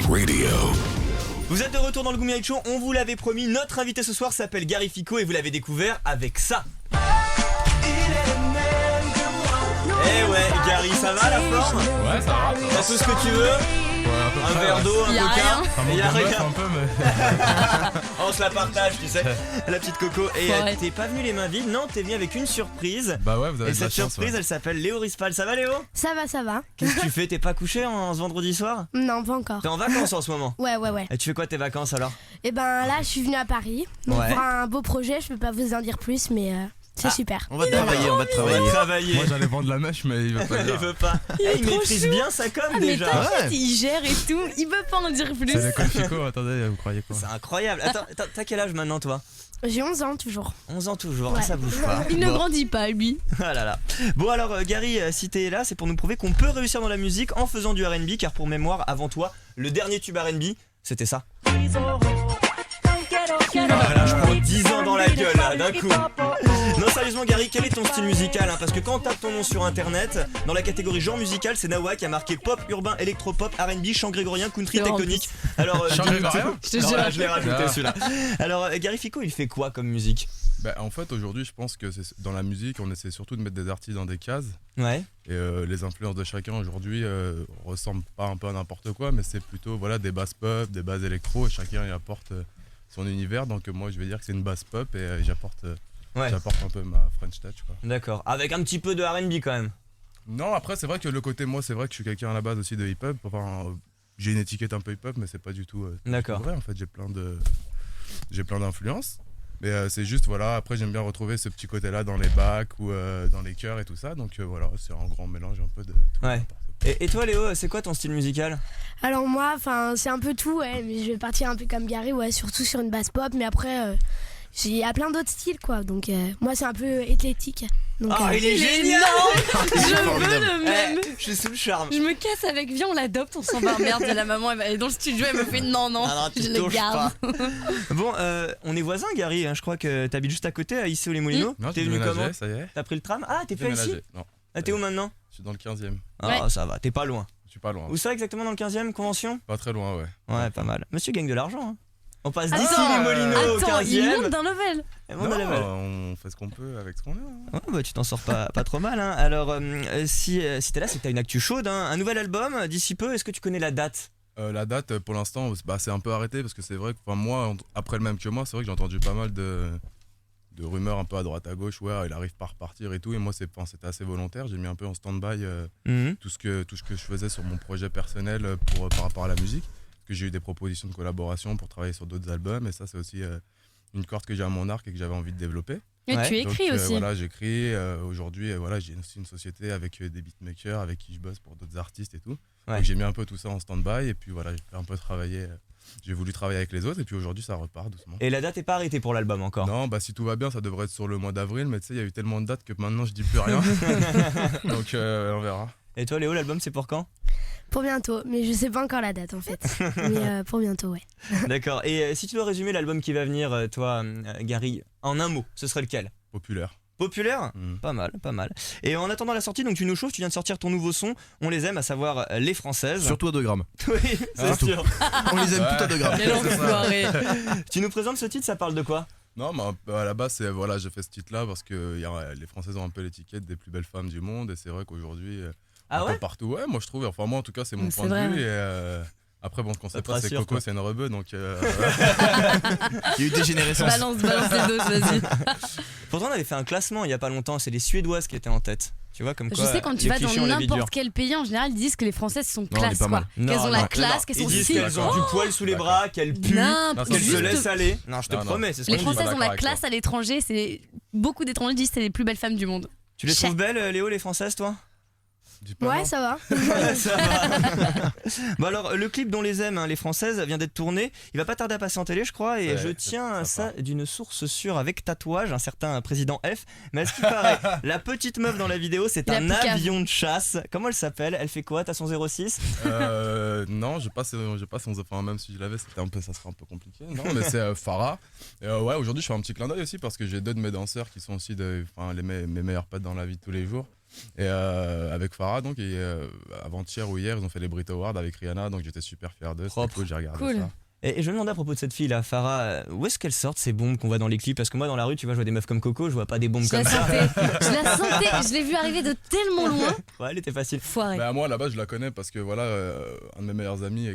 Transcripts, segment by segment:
Radio. Vous êtes de retour dans le Gumi Night Show, on vous l'avait promis, notre invité ce soir s'appelle Gary Fico et vous l'avez découvert avec ça. Eh ouais, Gary, ça va la forme? Ouais, ça va. T'as tout ce que tu veux? Un verre d'eau, un coca. Il y a rien. On se la partage, tu sais, la petite Coco. Et t'es pas venu les mains vides, non, t'es venu avec une surprise. Bah ouais, vous avez et de la cette chance. surprise, elle s'appelle Léo Rispal. Ça va Léo? Ça va, ça va. Qu'est-ce que tu fais? T'es pas couché en ce vendredi soir? Non, pas encore. T'es en vacances en ce moment? Ouais. Et tu fais quoi tes vacances alors? Et ben là, je suis venue à Paris. Donc Ouais. pour un beau projet, je peux pas vous en dire plus, mais c'est super. On va travailler, on va On va travailler. Moi j'allais vendre la mèche, mais il veut pas Il dire. veut pas. Il maîtrise bien sa com Ah mais déjà. t'inquiète, il gère et tout, il peut pas en dire plus. C'est l'école Fico, attendez, vous croyez quoi? C'est incroyable. Attends, t'as quel âge maintenant toi? J'ai 11 ans toujours. 11 ans toujours, Ouais. ça bouge pas. Il ne Bon. grandit pas lui. Ah là là. Bon alors Gary, si t'es là, c'est pour nous prouver qu'on peut réussir dans la musique en faisant du R&B, car pour mémoire, avant toi, le dernier tube R&B, c'était ça. Ah là, je prends 10 ans dans la gueule là, d'un coup. Non sérieusement Gary, quel est ton style musical hein? Parce que quand on tape ton nom sur internet, dans la catégorie genre musical, c'est Nawa qui a marqué pop, urbain, électropop, R&B, chant grégorien, country, C'est tectonique. Alors Chant dis-nous grégorien tout. Je te Non, jure. là, je l'ai rajouté Ah. celui-là. Alors Gary Fico, il fait quoi comme musique? Bah en fait aujourd'hui je pense que dans la musique on essaie surtout de mettre des artistes dans des cases. Ouais. Et les influences de chacun aujourd'hui ressemblent pas un peu à n'importe quoi, mais c'est plutôt voilà, des basses pop, des basses électro, et chacun y apporte son univers. Donc moi je vais dire que c'est une basse pop et j'apporte Ouais. un peu ma French touch quoi. D'accord. Avec un petit peu de R&B quand même. Non, après c'est vrai que le côté moi c'est vrai que je suis quelqu'un à la base aussi de hip-hop. Enfin j'ai une étiquette un peu hip-hop, mais c'est pas du tout D'accord. vrai en fait. J'ai plein d'influences. Mais c'est juste voilà, après j'aime bien retrouver ce petit côté là dans les bacs ou dans les chœurs et tout ça. Donc voilà, c'est un grand mélange un peu de tout. Ouais. n'importe quoi. Et toi Léo, c'est quoi ton style musical? Alors moi, c'est un peu tout, ouais, mais je vais partir un peu comme Gary, ouais, surtout sur une basse pop, mais après, il y a plein d'autres styles, quoi. Donc moi, c'est un peu éclectique. Donc, Oh, il est Il est génial! Je veux le même. Je suis sous le charme. Je me casse avec, viens on l'adopte, on s'en va, merde, la maman elle est dans le studio, elle me fait non, Ah non, tu je le touches garde. pas. Bon, on est voisins, Gary. Hein, je crois que t'habites juste à côté, à Issy-les-Moulineaux. Non, T'es j'ai venu déménagé, comment? ça y est. T'as pris le tram? Ah, t'es J'ai pas ici? déménagé. Non, Ah, t'es où maintenant? je suis dans le 15e. Ah, Ouais. ça va, t'es pas loin. Je suis pas loin. Où ça exactement dans le 15e, Convention? Pas très loin, ouais. Ouais, pas mal. Monsieur gagne de l'argent. Hein. On passe Attends, d'Issy-les-Moulineaux au Attends, il 15e. monte d'un level. Et on a la Non, balle. on fait ce qu'on peut avec ce qu'on a. hein. Ouais, bah, tu t'en sors pas trop mal. Hein. Alors, si t'es là, c'est que t'as une actu chaude. Hein. Un nouvel album d'ici peu. Est-ce que tu connais la date? La date, pour l'instant, c'est un peu arrêté parce que c'est vrai que moi, après le même que moi, c'est vrai que j'ai entendu pas mal de rumeurs un peu à droite à gauche. Ouais, il arrive pas à repartir et tout. Et moi, c'était assez volontaire. J'ai mis un peu en stand-by Mhm. tout ce que je faisais sur mon projet personnel par rapport à la musique. Parce que j'ai eu des propositions de collaboration pour travailler sur d'autres albums. Et ça, c'est aussi une corde que j'ai à mon arc et que j'avais envie de développer. Et Ouais. tu écris Donc, aussi. voilà, j'écris. Aujourd'hui, voilà, j'ai aussi une société avec des beatmakers avec qui je bosse pour d'autres artistes et tout. Ouais. Donc j'ai mis un peu tout ça en stand-by et puis voilà, j'ai fait un peu travailler. J'ai voulu travailler avec les autres et puis aujourd'hui ça repart doucement. Et la date est pas arrêtée pour l'album encore. Non, bah si tout va bien, ça devrait être sur le mois d'avril, mais tu sais, il y a eu tellement de dates que maintenant je dis plus rien. Donc on verra. Et toi, Léo, l'album c'est pour quand? pour bientôt, mais je sais pas encore la date en fait. Mais pour bientôt, ouais. D'accord. Et si tu dois résumer l'album qui va venir, toi, Gary, en un mot, ce serait lequel? Populaire. Populaire? Pas mal, pas mal. Et en attendant la sortie, donc tu nous chauffes, tu viens de sortir ton nouveau son, on les aime, à savoir les françaises. Surtout à 2 grammes. Oui, c'est sûr. On les aime toutes à 2 grammes. Quel enfoiré. Tu nous présentes ce titre, ça parle de quoi? Non, mais à la base, voilà, j'ai fait ce titre-là parce que les Françaises ont un peu l'étiquette des plus belles femmes du monde et c'est vrai qu'aujourd'hui, Ah un ouais? peu partout, ouais, moi je trouve, enfin moi en tout cas, c'est mon C'est point vrai. de vue et après, bon, ce qu'on sait Ça te pas, c'est rassure, Coco, quoi. c'est une rebeu, donc Il y a eu dégénérescence. Balance les doses, vas-y. Pourtant, on avait fait un classement il y a pas longtemps, c'est les Suédoises qui étaient en tête. Tu vois, comme Je quoi. sais, quand tu les vas clichés, dans on les vit dur. n'importe quel pays, en général, ils disent que les Françaises sont Non, on est classe, pas quoi. mal. Qu'elles Non, ont la non, classe, qu'elles Ils sont disent si. qu'elles ont du poil sous les bras, qu'elles puent, N'importe qu'elles se juste. laissent aller. Non, je te Non, non. promets, c'est ce Les qu'on dit. Françaises ont d'accord la avec classe toi. à l'étranger, c'est beaucoup d'étrangers disent que c'est les plus belles femmes du monde. Tu les trouves belles, Léo, les Françaises, toi? dis pas Ouais, non. ça va. Ça va. Bon alors, le clip dont les aiment, hein, les Françaises, vient d'être tourné. Il va pas tarder à passer en télé, je crois, et Ouais, je c'est tiens à ça sympa. d'une source sûre avec tatouage, un certain président F. Mais à ce qui paraît, la petite meuf dans la vidéo, c'est Il a un plus qu'à- avion de chasse. Comment elle s'appelle? Elle fait quoi? T'as son 06? Non, j'ai pas son, enfin même si je l'avais, ça serait un peu compliqué. Non, mais c'est Farah. Et, ouais, aujourd'hui je fais un petit clin d'œil aussi parce que j'ai deux de mes danseurs qui sont aussi mes meilleurs potes dans la vie de tous les jours. Et avec Farah, donc, avant-hier ou hier, ils ont fait les Brit Awards avec Rihanna, donc j'étais super fier d'eux. C'était cool, j'ai regardé ça. Et je me demandais à propos de cette fille là, Farah, où est-ce qu'elle sort ces bombes qu'on voit dans les clips? Parce que moi dans la rue, tu vois, je vois des meufs comme Coco, je vois pas des bombes comme ça. Je la sentais, je l'ai vue arriver de tellement loin. Ouais, elle était facile. Foiré. Bah, moi là-bas je la connais parce que voilà, un de mes meilleurs amis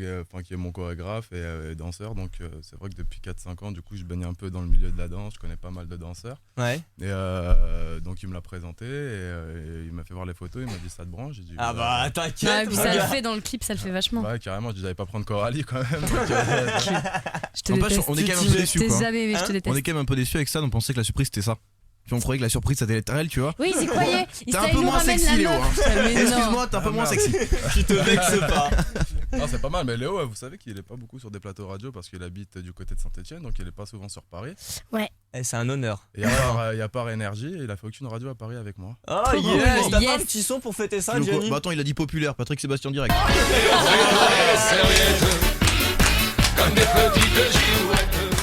qui est mon chorégraphe et danseur, donc c'est vrai que depuis 4-5 ans du coup je baigne un peu dans le milieu de la danse, je connais pas mal de danseurs. Ouais. Et donc il me l'a présenté et il m'a fait voir les photos, il m'a dit ça te branche, j'ai dit Ah bah t'inquiète. Ouais, et puis ça le fait dans le clip, ça le fait vachement. Ouais carrément, je dis j'allais pas prendre Coralie quand même. Je te N'empêche, déteste. on est quand même un peu déçus, Je t'ai quoi. jamais aimé, je te On déteste. est quand même un peu déçus avec ça, on pensait que la surprise c'était ça. Puis on croyait que la surprise c'était elle, tu vois. Oui, ils y croyaient. T'es un peu moins sexy, Léo. Excuse-moi, t'es un peu moins sexy. Tu te vexes pas. Non, c'est pas mal, mais Léo, vous savez qu'il est pas beaucoup sur des plateaux radio parce qu'il habite du côté de Saint-Etienne, donc il est pas souvent sur Paris. C'est un honneur. Et il y a part énergie et il a fait aucune radio à Paris avec moi. Oh Trop yes, cool. t'as Yes. pas un petit son pour fêter ça, Gianni? Bah attends, il a dit populaire, Patrick Sébastien direct.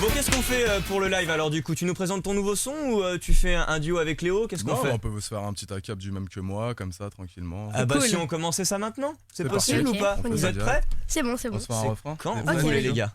Bon, qu'est-ce qu'on fait pour le live alors du coup? Tu nous présentes ton nouveau son ou tu fais un duo avec Léo? Qu'est-ce qu'on Non, fait? on peut se faire un petit ACAP du même que moi, comme ça, tranquillement. Ah bah Cool. si on commençait ça maintenant? C'est C'est possible parti. ou pas? Ok, on y Vous va. êtes prêts? C'est bon, c'est On bon. se fait un C'est refrain. Quand C'est vous bon, voulez les les gars.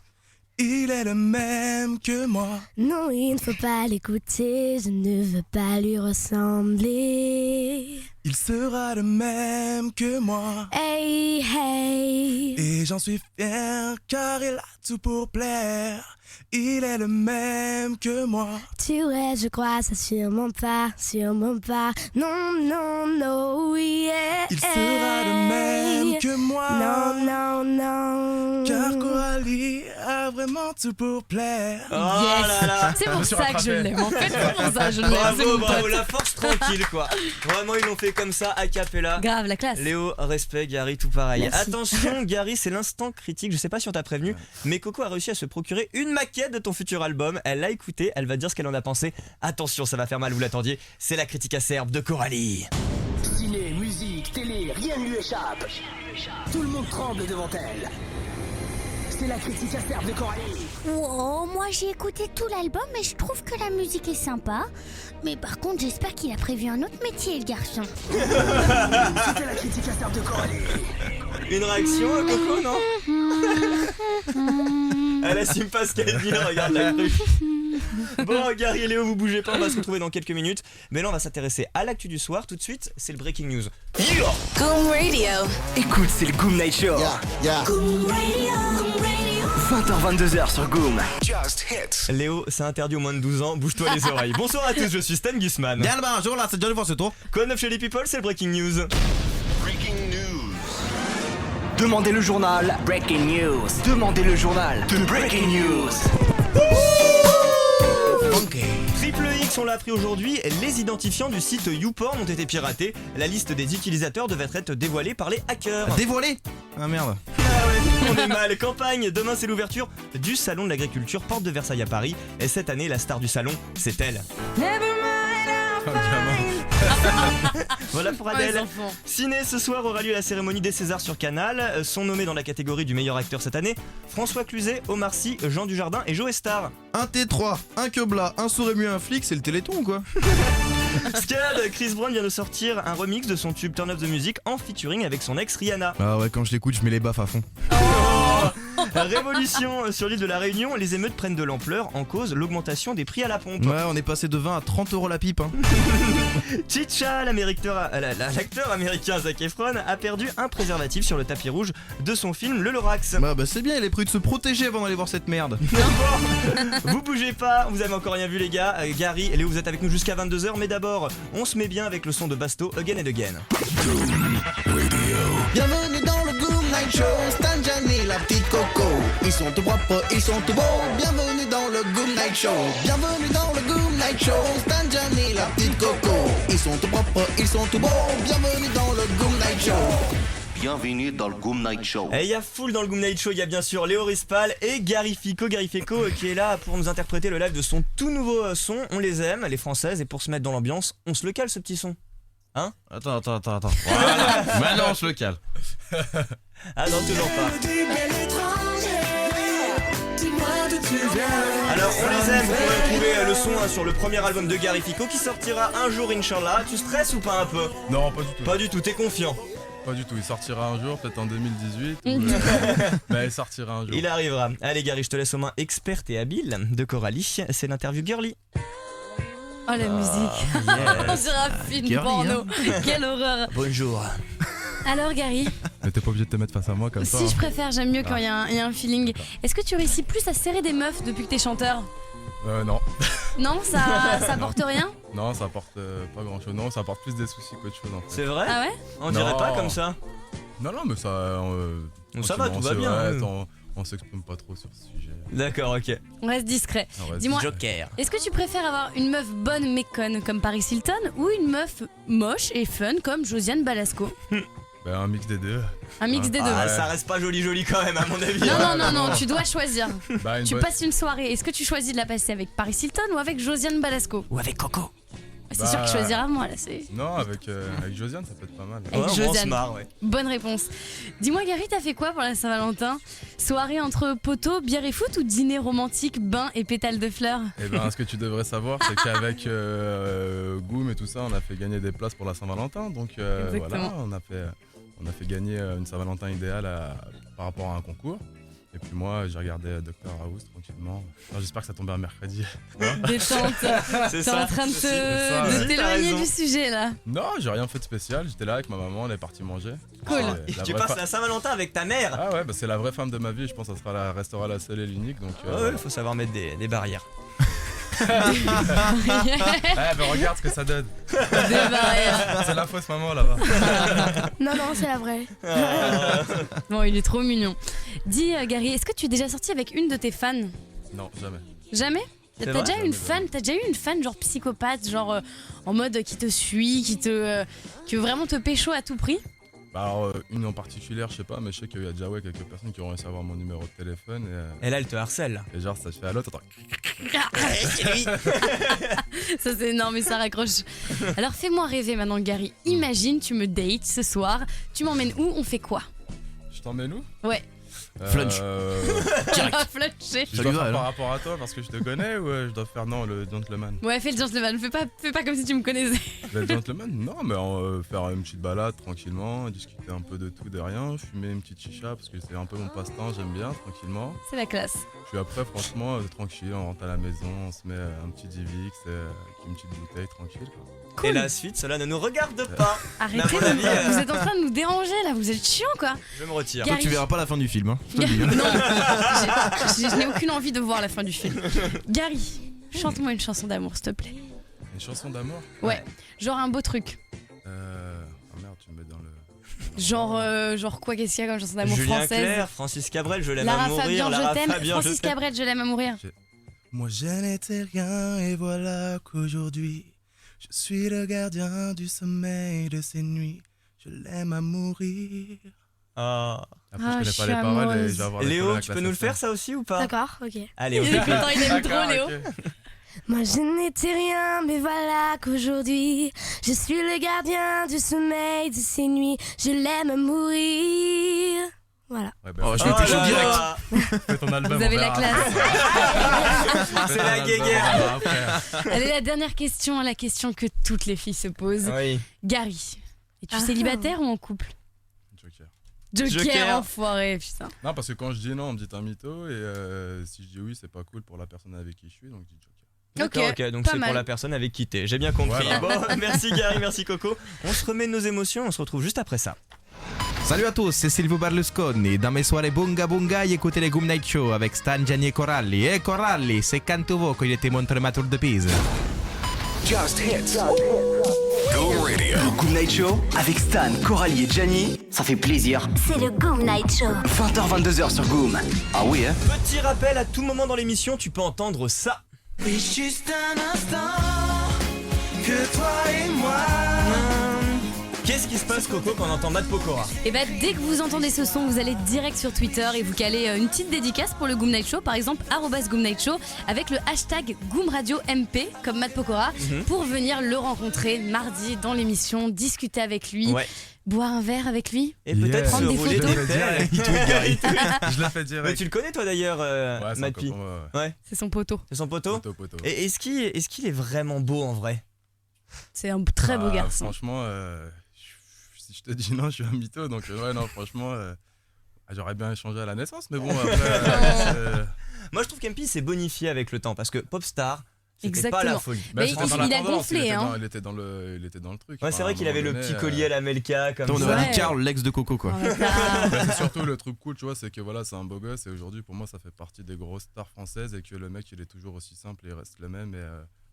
Il est le même que moi. Non, il ne faut pas l'écouter, je ne veux pas lui ressembler. Il sera le même que moi. Hey, hey. Et j'en suis fier car il a tout pour plaire. Il est le même que moi. Tu es, je crois, ça sûrement pas, sûrement pas. Non, non, non, yeah. Il sera le même que moi. Non, non, non. Car Coralie a vraiment tout pour plaire. Oh là là. C'est Je pour me suis ça que je rattrapé. l'aime. En fait, c'est pour ça que je l'aime. C'est Bravo, mon bravo, pote. la force tranquille quoi. Vraiment ils l'ont fait comme ça, a cappella. Grave, la classe. Léo, respect, Gary, tout pareil. Merci. Attention, Gary, c'est l'instant critique. Je sais pas si on t'a prévenu, mais Coco a réussi à se procurer une maquette de ton futur album. Elle l'a écouté, elle va dire ce qu'elle en a pensé. Attention, ça va faire mal, vous l'attendiez. C'est la critique acerbe de Coralie. Ciné, musique, télé, rien ne lui échappe. Tout le monde tremble devant elle. C'est la critique acerbe de Coralie. Oh, moi j'ai écouté tout l'album et je trouve que la musique est sympa. Mais par contre, j'espère qu'il a prévu un autre métier, le garçon. C'était la critique acerbe de Coralie. Une réaction, Coco, non? Elle assume pas ce qu'elle dit, regarde la grue. Bon, Gary et Léo, vous bougez pas, on va se retrouver dans quelques minutes. Mais là, on va s'intéresser à l'actu du soir. Tout de suite, c'est le breaking news. Goom Radio. Écoute, c'est le Goom Night Show. 20h-22h sur Goom. Léo, c'est interdit aux moins de 12 ans, bouge-toi les oreilles. Bonsoir à tous, je suis Stan Gusman. Bien le bonjour, là, c'est Johnny Force, c'est toi. Quoi de neuf chez les people, c'est le breaking news. Demandez le journal Breaking News. Demandez le journal de Breaking News. Triple X, on l'a appris aujourd'hui, les identifiants du site YouPorn ont été piratés. La liste des utilisateurs devait être dévoilée par les hackers. Dévoilé. Ah merde. Ah ouais, on est mal. Campagne, demain c'est l'ouverture du Salon de l'Agriculture, porte de Versailles à Paris. Et cette année, la star du salon, c'est elle. Voilà pour Oh, les Adèle. enfants. Ciné, ce soir aura lieu la cérémonie des Césars sur Canal. Sont nommés dans la catégorie du meilleur acteur cette année François Cluzet, Omar Sy, Jean Dujardin et Joe Star. Un T3, un Quebla, un sourd et mieux, un flic, c'est le Téléthon ou quoi? Scad, Chris Brown vient de sortir un remix de son tube Turn Up the Music en featuring avec son ex Rihanna. Ah ouais, quand je l'écoute, je mets les baffes à fond. Révolution sur l'île de la Réunion, les émeutes prennent de l'ampleur en cause l'augmentation des prix à la pompe. Ouais, on est passé de 20 à 30 € la pipe. Hein. Chicha, l'acteur américain Zac Efron a perdu un préservatif sur le tapis rouge de son film Le Lorax. Bah c'est bien, il est prévu de se protéger avant d'aller voir cette merde. Vous bougez pas, vous avez encore rien vu les gars. Gary et Léo, vous êtes avec nous jusqu'à 22h, mais d'abord, on se met bien avec le son de Basto, Again and Again. Bienvenue dans le Goom Night Show, Stan, Gianni, la petite Coco. Ils sont tout propres, ils sont tout beaux. Bienvenue dans le Goom Night Show. Bienvenue dans le Goom Night Show, Stan, Gianni, la petite Coco. Ils sont tout propres, ils sont tout beaux. Bienvenue dans le Goom Night Show. Bienvenue dans le Goom Night Show. Et il y a full dans le Goom Night Show, il y a bien sûr Léo Rispal et Gary Fico qui est là pour nous interpréter le live de son tout nouveau son. On les aime, les françaises, et pour se mettre dans l'ambiance, on se le cale ce petit son. Hein? Attends. Voilà, maintenant on se le cale. Ah non, toujours pas. Alors Alors on les aime, on va trouver le son sur le premier album de Gary Fico qui sortira un jour Inch'Allah. Tu stresses ou pas un peu? Non, pas du tout. Pas du tout, t'es confiant? Pas du tout, il sortira un jour, peut-être en 2018. Mais il sortira un jour. Il arrivera. Allez Gary, je te laisse aux mains expertes et habiles de Coralie. C'est l'interview girly. Oh la musique. On dirait un film porno. Quelle horreur. Bonjour. Alors Gary, Mais t'es pas obligé de te mettre face à moi comme ça. si je préfère, j'aime mieux quand il y a un feeling. Est-ce que tu réussis plus à serrer des meufs depuis que t'es chanteur? Non. Non, ça apporte rien? Non, ça apporte pas grand chose. Non, ça apporte plus des soucis qu'autre chose en fait. C'est vrai? Ah ouais? On dirait Non. pas comme ça. Non, mais ça. Ça va, tout va bien. On s'exprime pas trop sur ce sujet. D'accord, ok. On reste discret. On reste Dis-moi, Joker. est-ce que tu préfères avoir une meuf bonne mais conne comme Paris Hilton ou une meuf moche et fun comme Josiane Balasco? Un mix des deux. Un mix des deux. Ah, ça reste pas joli quand même à mon avis. Non, tu dois choisir. Tu bonne- passes une soirée, est-ce que tu choisis de la passer avec Paris Hilton ou avec Josiane Balasco? Ou avec Coco. C'est sûr qu'il choisira moi là, c'est... Non, avec Josiane, ça peut être pas mal. Avec on se Josiane. marre, ouais. Bonne réponse. Dis-moi Gary, t'as fait quoi pour la Saint-Valentin? Soirée entre poteaux, bière et foot ou dîner romantique, bain et pétales de fleurs? Ce que tu devrais savoir, c'est qu'avec Goom et tout ça, on a fait gagner des places pour la Saint-Valentin. Donc voilà, on a fait gagner une Saint-Valentin idéale par rapport à un concours. Et puis moi, j'ai regardé Dr House tranquillement. Alors, j'espère que ça tombait un mercredi. Détente. T'es en train de t'éloigner du sujet là. Non, j'ai rien fait de spécial. J'étais là avec ma maman, elle est partie manger. Cool. Et tu passes la Saint-Valentin avec ta mère? Ah ouais, c'est la vraie femme de ma vie. Je pense que ça restera la seule et l'unique. Donc, ouais, faut savoir mettre des barrières. Regarde ce que ça donne. Des barrières. C'est la fausse maman là-bas. Non, c'est la vraie. Bon, il est trop mignon. Dis Gary, est-ce que tu es déjà sorti avec une de tes fans? Non, jamais. Jamais? T'as vrai? déjà eu une fan genre psychopathe, genre en mode qui te suit, qui veut vraiment te pécho à tout prix? Alors, une en particulier, je sais pas, mais je sais qu'il y a déjà quelques personnes qui ont réussi à avoir mon numéro de téléphone. Et là, elle te harcèle. Et genre, ça se fait à l'autre. C'est lui. Ça c'est énorme et ça raccroche. Alors fais-moi rêver maintenant Gary. Imagine tu me dates ce soir. Tu m'emmènes où? On fait quoi? Je t'emmène où? Ouais. Flunch. Tu vas fluncher. Je dois faire par rapport à toi parce que je te connais ou je dois faire le gentleman? Ouais, fais le gentleman. Fais pas comme si tu me connaissais. Le gentleman? Non, mais faire une petite balade tranquillement, discuter un peu de tout, de rien, fumer une petite chicha parce que c'est un peu mon passe-temps, j'aime bien, tranquillement. C'est la classe. Puis après, franchement, tranquille, on rentre à la maison, on se met un petit Divix, une petite bouteille, tranquille. Cool. Et la suite, cela ne nous regarde pas. Arrêtez, Mais à mon avis, vous êtes en train de nous déranger là, vous êtes chiant quoi. Je me retire. Gary. Toi, tu verras pas la fin du film. Hein. Je te le dis, hein. Non, je n'ai aucune envie de voir la fin du film. Gary, chante-moi une chanson d'amour s'il te plaît. Une chanson d'amour? Ouais, genre un beau truc. Oh merde, tu me mets dans le... Genre quoi, qu'est-ce qu'il y a comme chanson d'amour Julien française? Clerc, Francis Cabrel, je l'aime à Lara mourir. Fabian, Lara je t'aime. Fabian, Francis je t'aime. Cabrel, je l'aime à mourir. Moi je n'étais rien et voilà qu'aujourd'hui je suis le gardien du sommeil de ces nuits. Je l'aime à mourir. Ah. Après, Ah, je je connais pas suis les paroles et amoureuse. je vais avoir les Léo, paroles tu avec peux la nous le faire chanson. ça aussi ou pas? D'accord, ok. Allez, on Il est t'écoute. content, il aime trop D'accord, Léo. ok. Moi je n'étais rien, mais voilà qu'aujourd'hui je suis le gardien du sommeil de ces nuits. Je l'aime à mourir. Voilà. Ouais, Oh, je Oh m'étais chaud là direct. là. fais ton album, Vous on avez la verra. classe. Fais C'est ton la album, guéguerre. on verra après. Allez, la dernière question, la question que toutes les filles se posent. Oui. Gary, es-tu Ah. célibataire ou en couple? Joker. Joker, enfoiré, putain. Non, parce que quand je dis non, on me dit t'es un mytho et si je dis oui, c'est pas cool pour la personne avec qui je suis, donc je dis Joker. D'accord, ok, donc pas c'est mal. pour la personne avec qui t'es. J'ai bien compris. Voilà. Bon, merci Gary, merci Coco. On se remet de nos émotions, on se retrouve juste après ça. Salut à tous, c'est Silvio Berlusconi. Dans mes soirées Bunga Bunga, écoutez les Goom Night Show avec Stan, Gianni et Coralli. Et Coralli, c'est Cantovo quand il était montré ma tour de Pise. Just Hits. Le Goom Night Show avec Stan, Coralie et Gianni, ça fait plaisir. C'est le Goom Night Show. 20h-22h sur Goom. Ah oui, hein? Petit rappel, à tout moment dans l'émission, tu peux entendre ça. Oui, juste un instant, que toi et moi. Qu'est-ce qui se passe, Coco, quand on entend Matt Pokora? Et bah dès que vous entendez ce son, vous allez direct sur Twitter et vous calez une petite dédicace pour le Goom Night Show, par exemple @Goom Night Show avec le hashtag Goom Radio MP comme Matt Pokora pour venir le rencontrer mardi dans l'émission, discuter avec lui. Ouais. boire un verre avec lui Et peut-être se prendre des rouler photos. des pelles. Il tweet, Gary. Je l'ai fait Mais direct. tu le connais toi d'ailleurs, Ouais, c'est un Matpi? copain, ouais. Ouais, C'est son poteau. c'est son poteau. Poteau. Et est-ce qu'il est vraiment beau en vrai? C'est un très beau garçon. Franchement, si je te dis non, je suis un mytho. Donc, ouais, non, franchement, j'aurais bien échangé à la naissance. Mais bon, après. Moi je trouve qu'Empi s'est bonifié avec le temps parce que Popstar, c'était pas Exactement. la folie. Mais c'était dans il la a tendance, gonflé, il était dans le truc. Ouais, c'est vrai qu'il avait le petit collier à la Melka comme On ça. aurait Ouais. dit Karl, l'ex de Coco, quoi. Bah, c'est surtout le truc cool, tu vois, c'est que voilà, c'est un beau gosse et aujourd'hui, pour moi, ça fait partie des grosses stars françaises et que le mec, il est toujours aussi simple et il reste le même. Et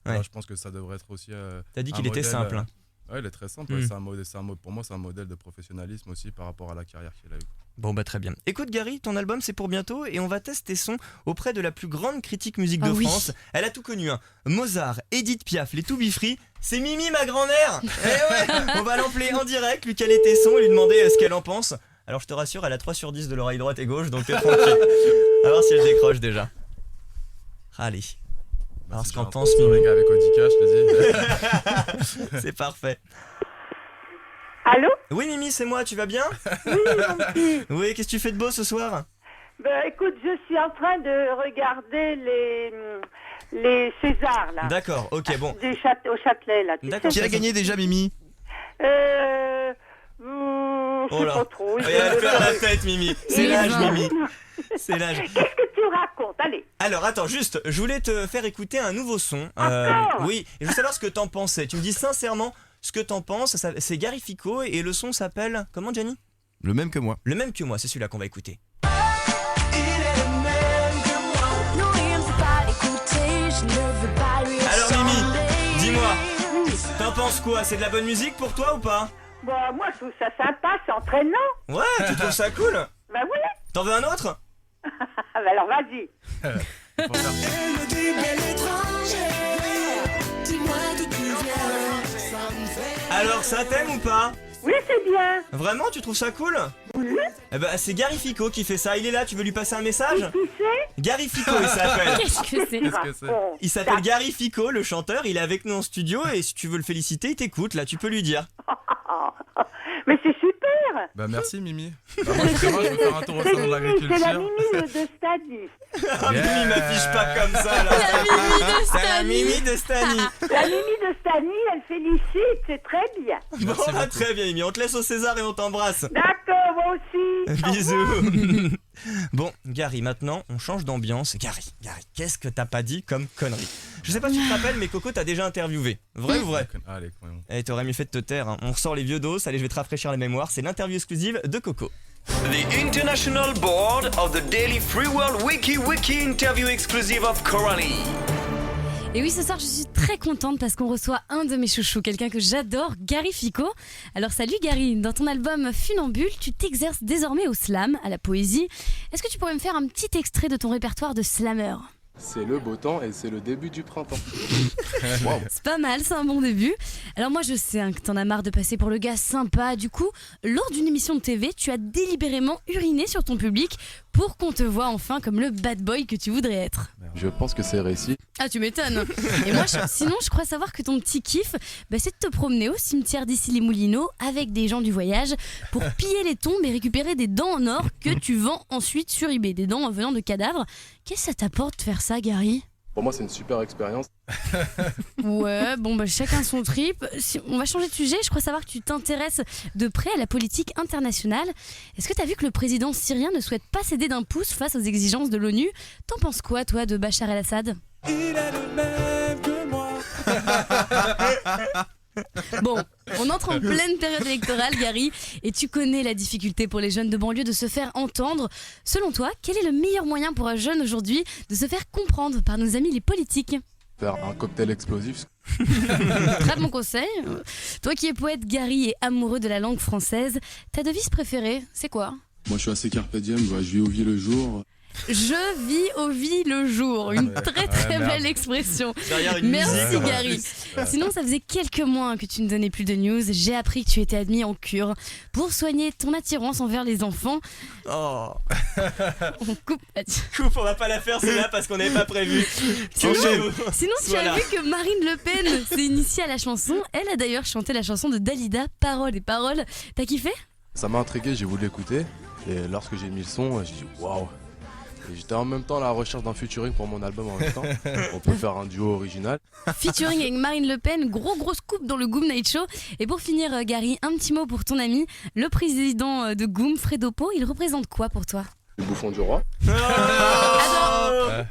voilà, je pense que ça devrait être aussi. T'as dit un qu'il était modèle, simple. Hein. Ouais, il est très simple. Mm. C'est un modèle, pour moi, c'est un modèle de professionnalisme aussi par rapport à la carrière qu'il a eu. Bon bah très bien. Écoute Gary, ton album c'est pour bientôt et on va tester son auprès de la plus grande critique musique de Ah oui. France. Elle a tout connu, hein. Mozart, Edith Piaf, les To Be Free. C'est Mimi ma grand-mère. Eh ouais, on va l'appeler en direct, lui caler tes sons et lui demander ce qu'elle en pense. Alors je te rassure, elle a 3 sur 10 de l'oreille droite et gauche, donc t'es tranquille. On va voir si elle décroche déjà. Allez. Alors ce qu'en pense Mimi. Mimi. Avec Odika, je te dis. C'est parfait. Allô? Oui Mimi, c'est moi, tu vas bien? Oui, mon petit. Oui, qu'est-ce que tu fais de beau ce soir? Ben, écoute, je suis en train de regarder les Césars, là. D'accord, ok, bon. Au Châtelet, là. Tu D'accord. sais. Qui a gagné déjà, Mimi? Je Oh sais là. pas trop. Et elle perd la tête Mimi. C'est l'âge Mimi. C'est l'âge. Qu'est-ce que tu racontes? Allez. Alors attends, juste, je voulais te faire écouter un nouveau son. Oui, et je veux savoir ce que t'en pensais. Tu me dis sincèrement ce que t'en penses. C'est Gary Fico et le son s'appelle comment, Gianni? Le même que moi. Le même que moi, c'est celui-là qu'on va écouter. Alors Mimi, dis-moi, t'en penses quoi? C'est de la bonne musique pour toi ou pas? Bah, moi, je trouve ça sympa, c'est entraînant. Ouais, tu trouves ça cool? Bah oui. T'en veux un autre? Bah alors, vas-y. Alors ça t'aime ou pas? Oui, c'est bien. Vraiment, tu trouves ça cool? Oui. Eh ben, c'est Gary Fico qui fait ça. Il est là, tu veux lui passer un message? Qui c'est? Gary Fico, il s'appelle. Qu'est-ce que c'est? Qu'est-ce que c'est? Il s'appelle Gary Fico, le chanteur. Il est avec nous en studio et si tu veux le féliciter, il t'écoute. Là, tu peux lui dire. Mais c'est super. Bah merci Mimi. Bah, moi, justement, je veux faire un tour au salon de l'agriculture. C'est la Mimi de Stani. Ah, Mimi m'affiche pas comme ça là. C'est la Mimi de Stani. La Mimi de Stani, elle félicite, c'est très bien. Bon, bah, très bien, Mimi. On te laisse au César et on t'embrasse. D'accord, moi aussi. Bisous. Bon, Gary, maintenant, on change d'ambiance. Gary, qu'est-ce que t'as pas dit comme connerie? Je sais pas si tu te rappelles, mais Coco t'a déjà interviewé. Vrai ou vrai? Allez, croyons. Eh, t'aurais mieux fait de te taire. Hein. On ressort les vieux dos. Allez, je vais te rafraîchir la mémoire. C'est l'interview exclusive de Coco. The International Board of the Daily Free World Wiki interview exclusive of Coralie. Et oui, ce soir, je suis très contente parce qu'on reçoit un de mes chouchous, quelqu'un que j'adore, Gary Fico. Alors salut Gary, dans ton album Funambule, tu t'exerces désormais au slam, à la poésie. Est-ce que tu pourrais me faire un petit extrait de ton répertoire de slammer? C'est le beau temps et c'est le début du printemps. Wow. C'est pas mal, c'est un bon début. Alors moi je sais hein, que t'en as marre de passer pour le gars sympa. Du coup, lors d'une émission de TV, tu as délibérément uriné sur ton public pour qu'on te voie enfin comme le bad boy que tu voudrais être. Je pense que c'est réussi. Ah tu m'étonnes. Et moi sinon je crois savoir que ton petit kiff c'est de te promener au cimetière d'Issy-les-Moulineaux avec des gens du voyage pour piller les tombes et récupérer des dents en or que tu vends ensuite sur eBay, des dents venant de cadavres. Qu'est-ce que ça t'apporte de faire ça Gary? Pour moi, c'est une super expérience. Ouais, chacun son trip. On va changer de sujet. Je crois savoir que tu t'intéresses de près à la politique internationale. Est-ce que tu as vu que le président syrien ne souhaite pas céder d'un pouce face aux exigences de l'ONU? T'en penses quoi, toi, de Bachar el-Assad? Il est le même que moi. Bon, on entre en pleine période électorale, Gary, et tu connais la difficulté pour les jeunes de banlieue de se faire entendre. Selon toi, quel est le meilleur moyen pour un jeune aujourd'hui de se faire comprendre par nos amis les politiques? Faire un cocktail explosif. Très bon conseil. Toi qui es poète, Gary, et amoureux de la langue française, ta devise préférée, c'est quoi? Moi, je suis assez carpe diem, je vis au vie le jour. Je vis au vie le jour. Une très très merde. belle expression. Derrière une Merci musique. Gary. Sinon, ça faisait quelques mois que tu ne donnais plus de news. J'ai appris que tu étais admis en cure pour soigner ton attirance envers les enfants. Oh. On coupe. Coupe, on va pas la faire celle-là parce qu'on n'avait pas prévu. Sinon, Que- sinon, tu Voilà. as vu que Marine Le Pen s'est initiée à la chanson. Elle a d'ailleurs chanté la chanson de Dalida, Paroles et Paroles. T'as kiffé? Ça m'a intrigué, j'ai voulu l'écouter. Et lorsque j'ai mis le son, j'ai dit waouh. Et j'étais en même temps à la recherche d'un featuring pour mon album en même temps. On peut faire un duo original. Featuring avec Marine Le Pen, gros scoop dans le Goom Night Show. Et pour finir, Gary, un petit mot pour ton ami, le président de Goom, Fredo Po. Il représente quoi pour toi? Le bouffon du roi.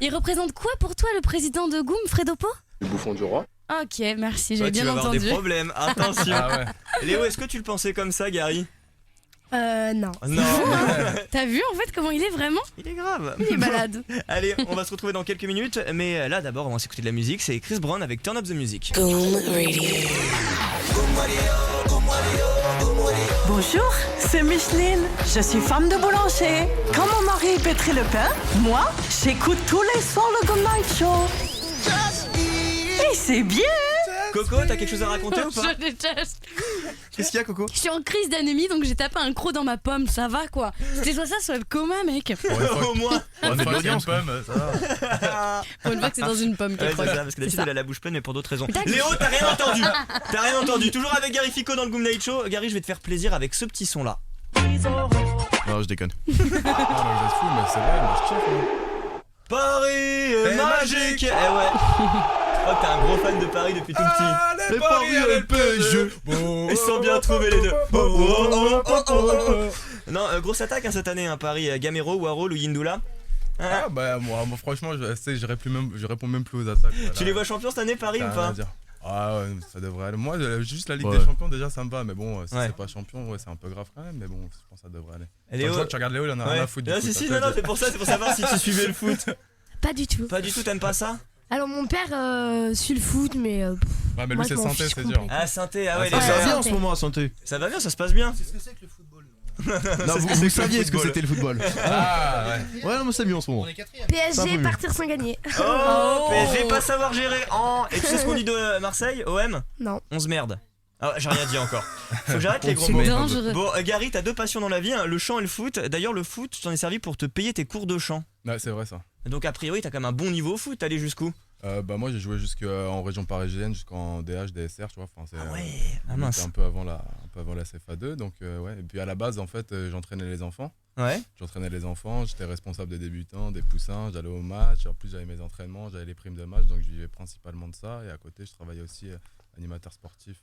Il représente quoi pour toi, le président de Goom, Fredo Po? Le bouffon du roi. Ok, merci, j'ai Ouais, tu bien vas avoir entendu. des problèmes, attention. Ah ouais. Léo, est-ce que tu le pensais comme ça, Gary? Non. Non. T'as vu en fait comment il est vraiment? Il est grave. Il est malade. Allez, on va se retrouver dans quelques minutes, mais là d'abord on va s'écouter de la musique, c'est Chris Brown avec Turn Up the Music. Bonjour, c'est Micheline. Je suis femme de boulanger. Quand mon mari pétrit le pain, moi, j'écoute tous les soirs le Good Night Show. Et c'est bien. Coco, t'as quelque chose à raconter ou pas? Je déteste. Qu'est-ce qu'il y a, Coco? Je suis en crise d'anémie donc j'ai tapé un croc dans ma pomme, ça va quoi. C'était soit ça, soit le coma, mec. Au moins. On fait de une l'audience, pomme, ça va. Pour une fois que c'est dans une pomme qu'elle Ouais, c'est croque. ça, parce que d'habitude C'est elle a la bouche pleine, mais pour d'autres raisons. T'as- Léo, t'as rien entendu. T'as rien entendu. Toujours avec Gary Fico dans le Goom Night Show. Gary, je vais te faire plaisir avec ce petit son là. Non, je déconne. Ah, mais vous êtes fous, mais c'est vrai, moi je kiffe. Hein. Paris est magique. Eh ouais. Je crois que t'es un gros fan de Paris depuis tout petit. Les paris avec PSG. Ils sont bien trouvés les deux. Non, grosse attaque hein, cette année, hein, Paris. Gamero, Warhol ou Yindoula. Ah bah moi franchement, je réponds même plus aux attaques. Voilà. Tu les vois champions cette année, Paris T'as ou rien à pas? dire. Ah ouais, ça devrait aller. Moi, juste la Ligue Ouais. des Champions, déjà, ça me va. Mais bon, si Ouais. c'est pas champion, ouais, c'est un peu grave quand même. Mais bon, je pense que ça devrait aller. Et Chaque Léo- fois que tu regardes Léo, il en a rien à foutre. Ah, du si, foot, si, non, c'est pour ça, c'est pour savoir si tu suivais le foot. Pas du tout. Pas du tout, t'aimes pas ça? Alors mon père suit le foot, mais Ouais, mais lui, moi, c'est je m'en santé, fiche c'est dur. Ah, Sainté, ah ouais, Ça les va gars. bien en ce moment à Santé. Ça va bien, ça se passe bien. C'est ce que c'est que le football. Non, vous saviez ce que c'était le football. Ah ouais. Ouais, non, mais c'est mieux en ce moment. On est quatrième. Ça va PSG mieux. partir sans gagner. Oh, PSG pas savoir gérer. Oh. Et tu sais ce qu'on dit de Marseille, OM? Non. 11 merde. Ah, j'ai rien dit encore. Faut que j'arrête les gros C'est mots. dangereux. Bon, Gary, t'as deux passions dans la vie, hein, le chant et le foot. D'ailleurs, le foot, je t'en ai servi pour te payer tes cours de chant. Ouais, c'est vrai ça. Donc, a priori, t'as quand même un bon niveau au foot. T'es allé jusqu'où? Bah moi j'ai joué jusqu'en région parisienne jusqu'en DH, DSR, tu vois. Enfin, c'est, Ah ouais, ah on mince. était un peu avant la CFA2, donc ouais. Et puis à la base en fait j'entraînais les enfants. Ouais. J'entraînais les enfants, j'étais responsable des débutants, des poussins, j'allais au match, en plus j'avais mes entraînements, j'avais les primes de match, donc je vivais principalement de ça. Et à côté je travaillais aussi animateur sportif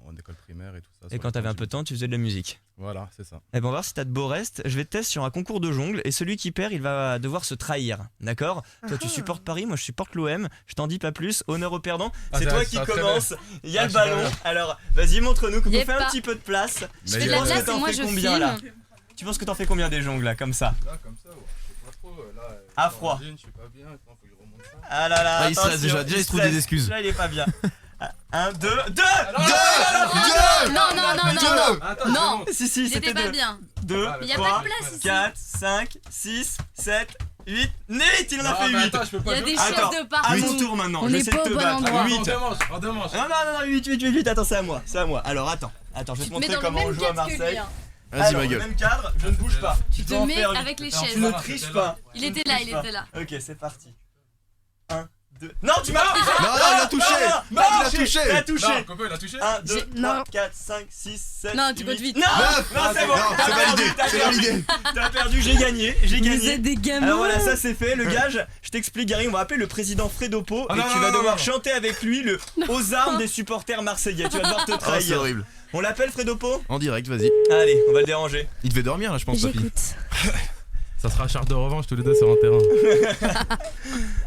en école primaire et tout ça. Et quand t'avais un peu de temps, tu faisais de la musique. Voilà, c'est ça. Et bon, on va voir si t'as de beaux restes. Je vais te tester sur un concours de jongle et celui qui perd, il va devoir se trahir. D'accord? Toi, tu supportes Paris, moi je supporte l'OM. Je t'en dis pas plus. Honneur au perdant. Ah, C'est c'est toi vrai, qui ça, très commence. bien. Il y a Ah, le je ballon. sais bien. Alors, vas-y, montre-nous. Coco, Y a fais un pas. petit peu de place. Mais Je fais de il y la a- penses que glace et t'en moi fais je combien, là? filme. Tu penses que t'en fais combien des jongles là, comme ça? Là, comme ça, ouais, je sais pas trop. Là, À froid. Je suis pas bien, attends, faut que je remonte ça. Ah là là. Ah, il stresse attention, déjà il se trouve des excuses. Là, il est pas bien. 1, 2, 2 Non, non, non, non. Attends, Non. Si, si, Il c'était était pas 2. bien. 2, Ah, mais y a 3, pas de place ici. 4, 5, 6, 7, 8. Nate, il en a Non, fait mais 8. attends, je peux pas Il y a jouer. des Attends, choses de partout. à mon tour maintenant. On je n'est sais pas te au bon battre. endroit. 8. En deux manches. Non, non, non, 8. Attends, c'est à moi. C'est à moi. Alors, attends, je vais te montrer comment on joue à Marseille. Vas-y, Alors, ma gueule. même cadre, je ne bouge pas. Tu te peux en mets faire huit. avec les Alors, chaises. Tu ne triches pas. Il était là, il était là. Ok, c'est parti. 1, 2. Non, tu m'as. Non, il a touché. Non, Il a touché. Il a touché. Non, Coco, il a touché. 1, 2, 3, Non. 4, 5, 6, 7. Non, tu 8. comptes vite. Non, non, c'est bon. Non, T'as c'est perdu, validé, t'as c'est perdu. validé. T'as perdu, j'ai gagné. Vous êtes des gamins. Alors voilà, ça c'est fait. Le gage, je t'explique, Gary. On va appeler le président Fredo Po Ah et non, tu non, vas non, devoir non. chanter avec lui le aux armes des supporters marseillais. Tu vas devoir te Oh, c'est trahir. horrible. On l'appelle Fredo Po? En direct, vas-y. Allez, on va le déranger. Il devait dormir là, je pense, papy. J'écoute. Ça sera charge de revanche tous les deux sur un terrain.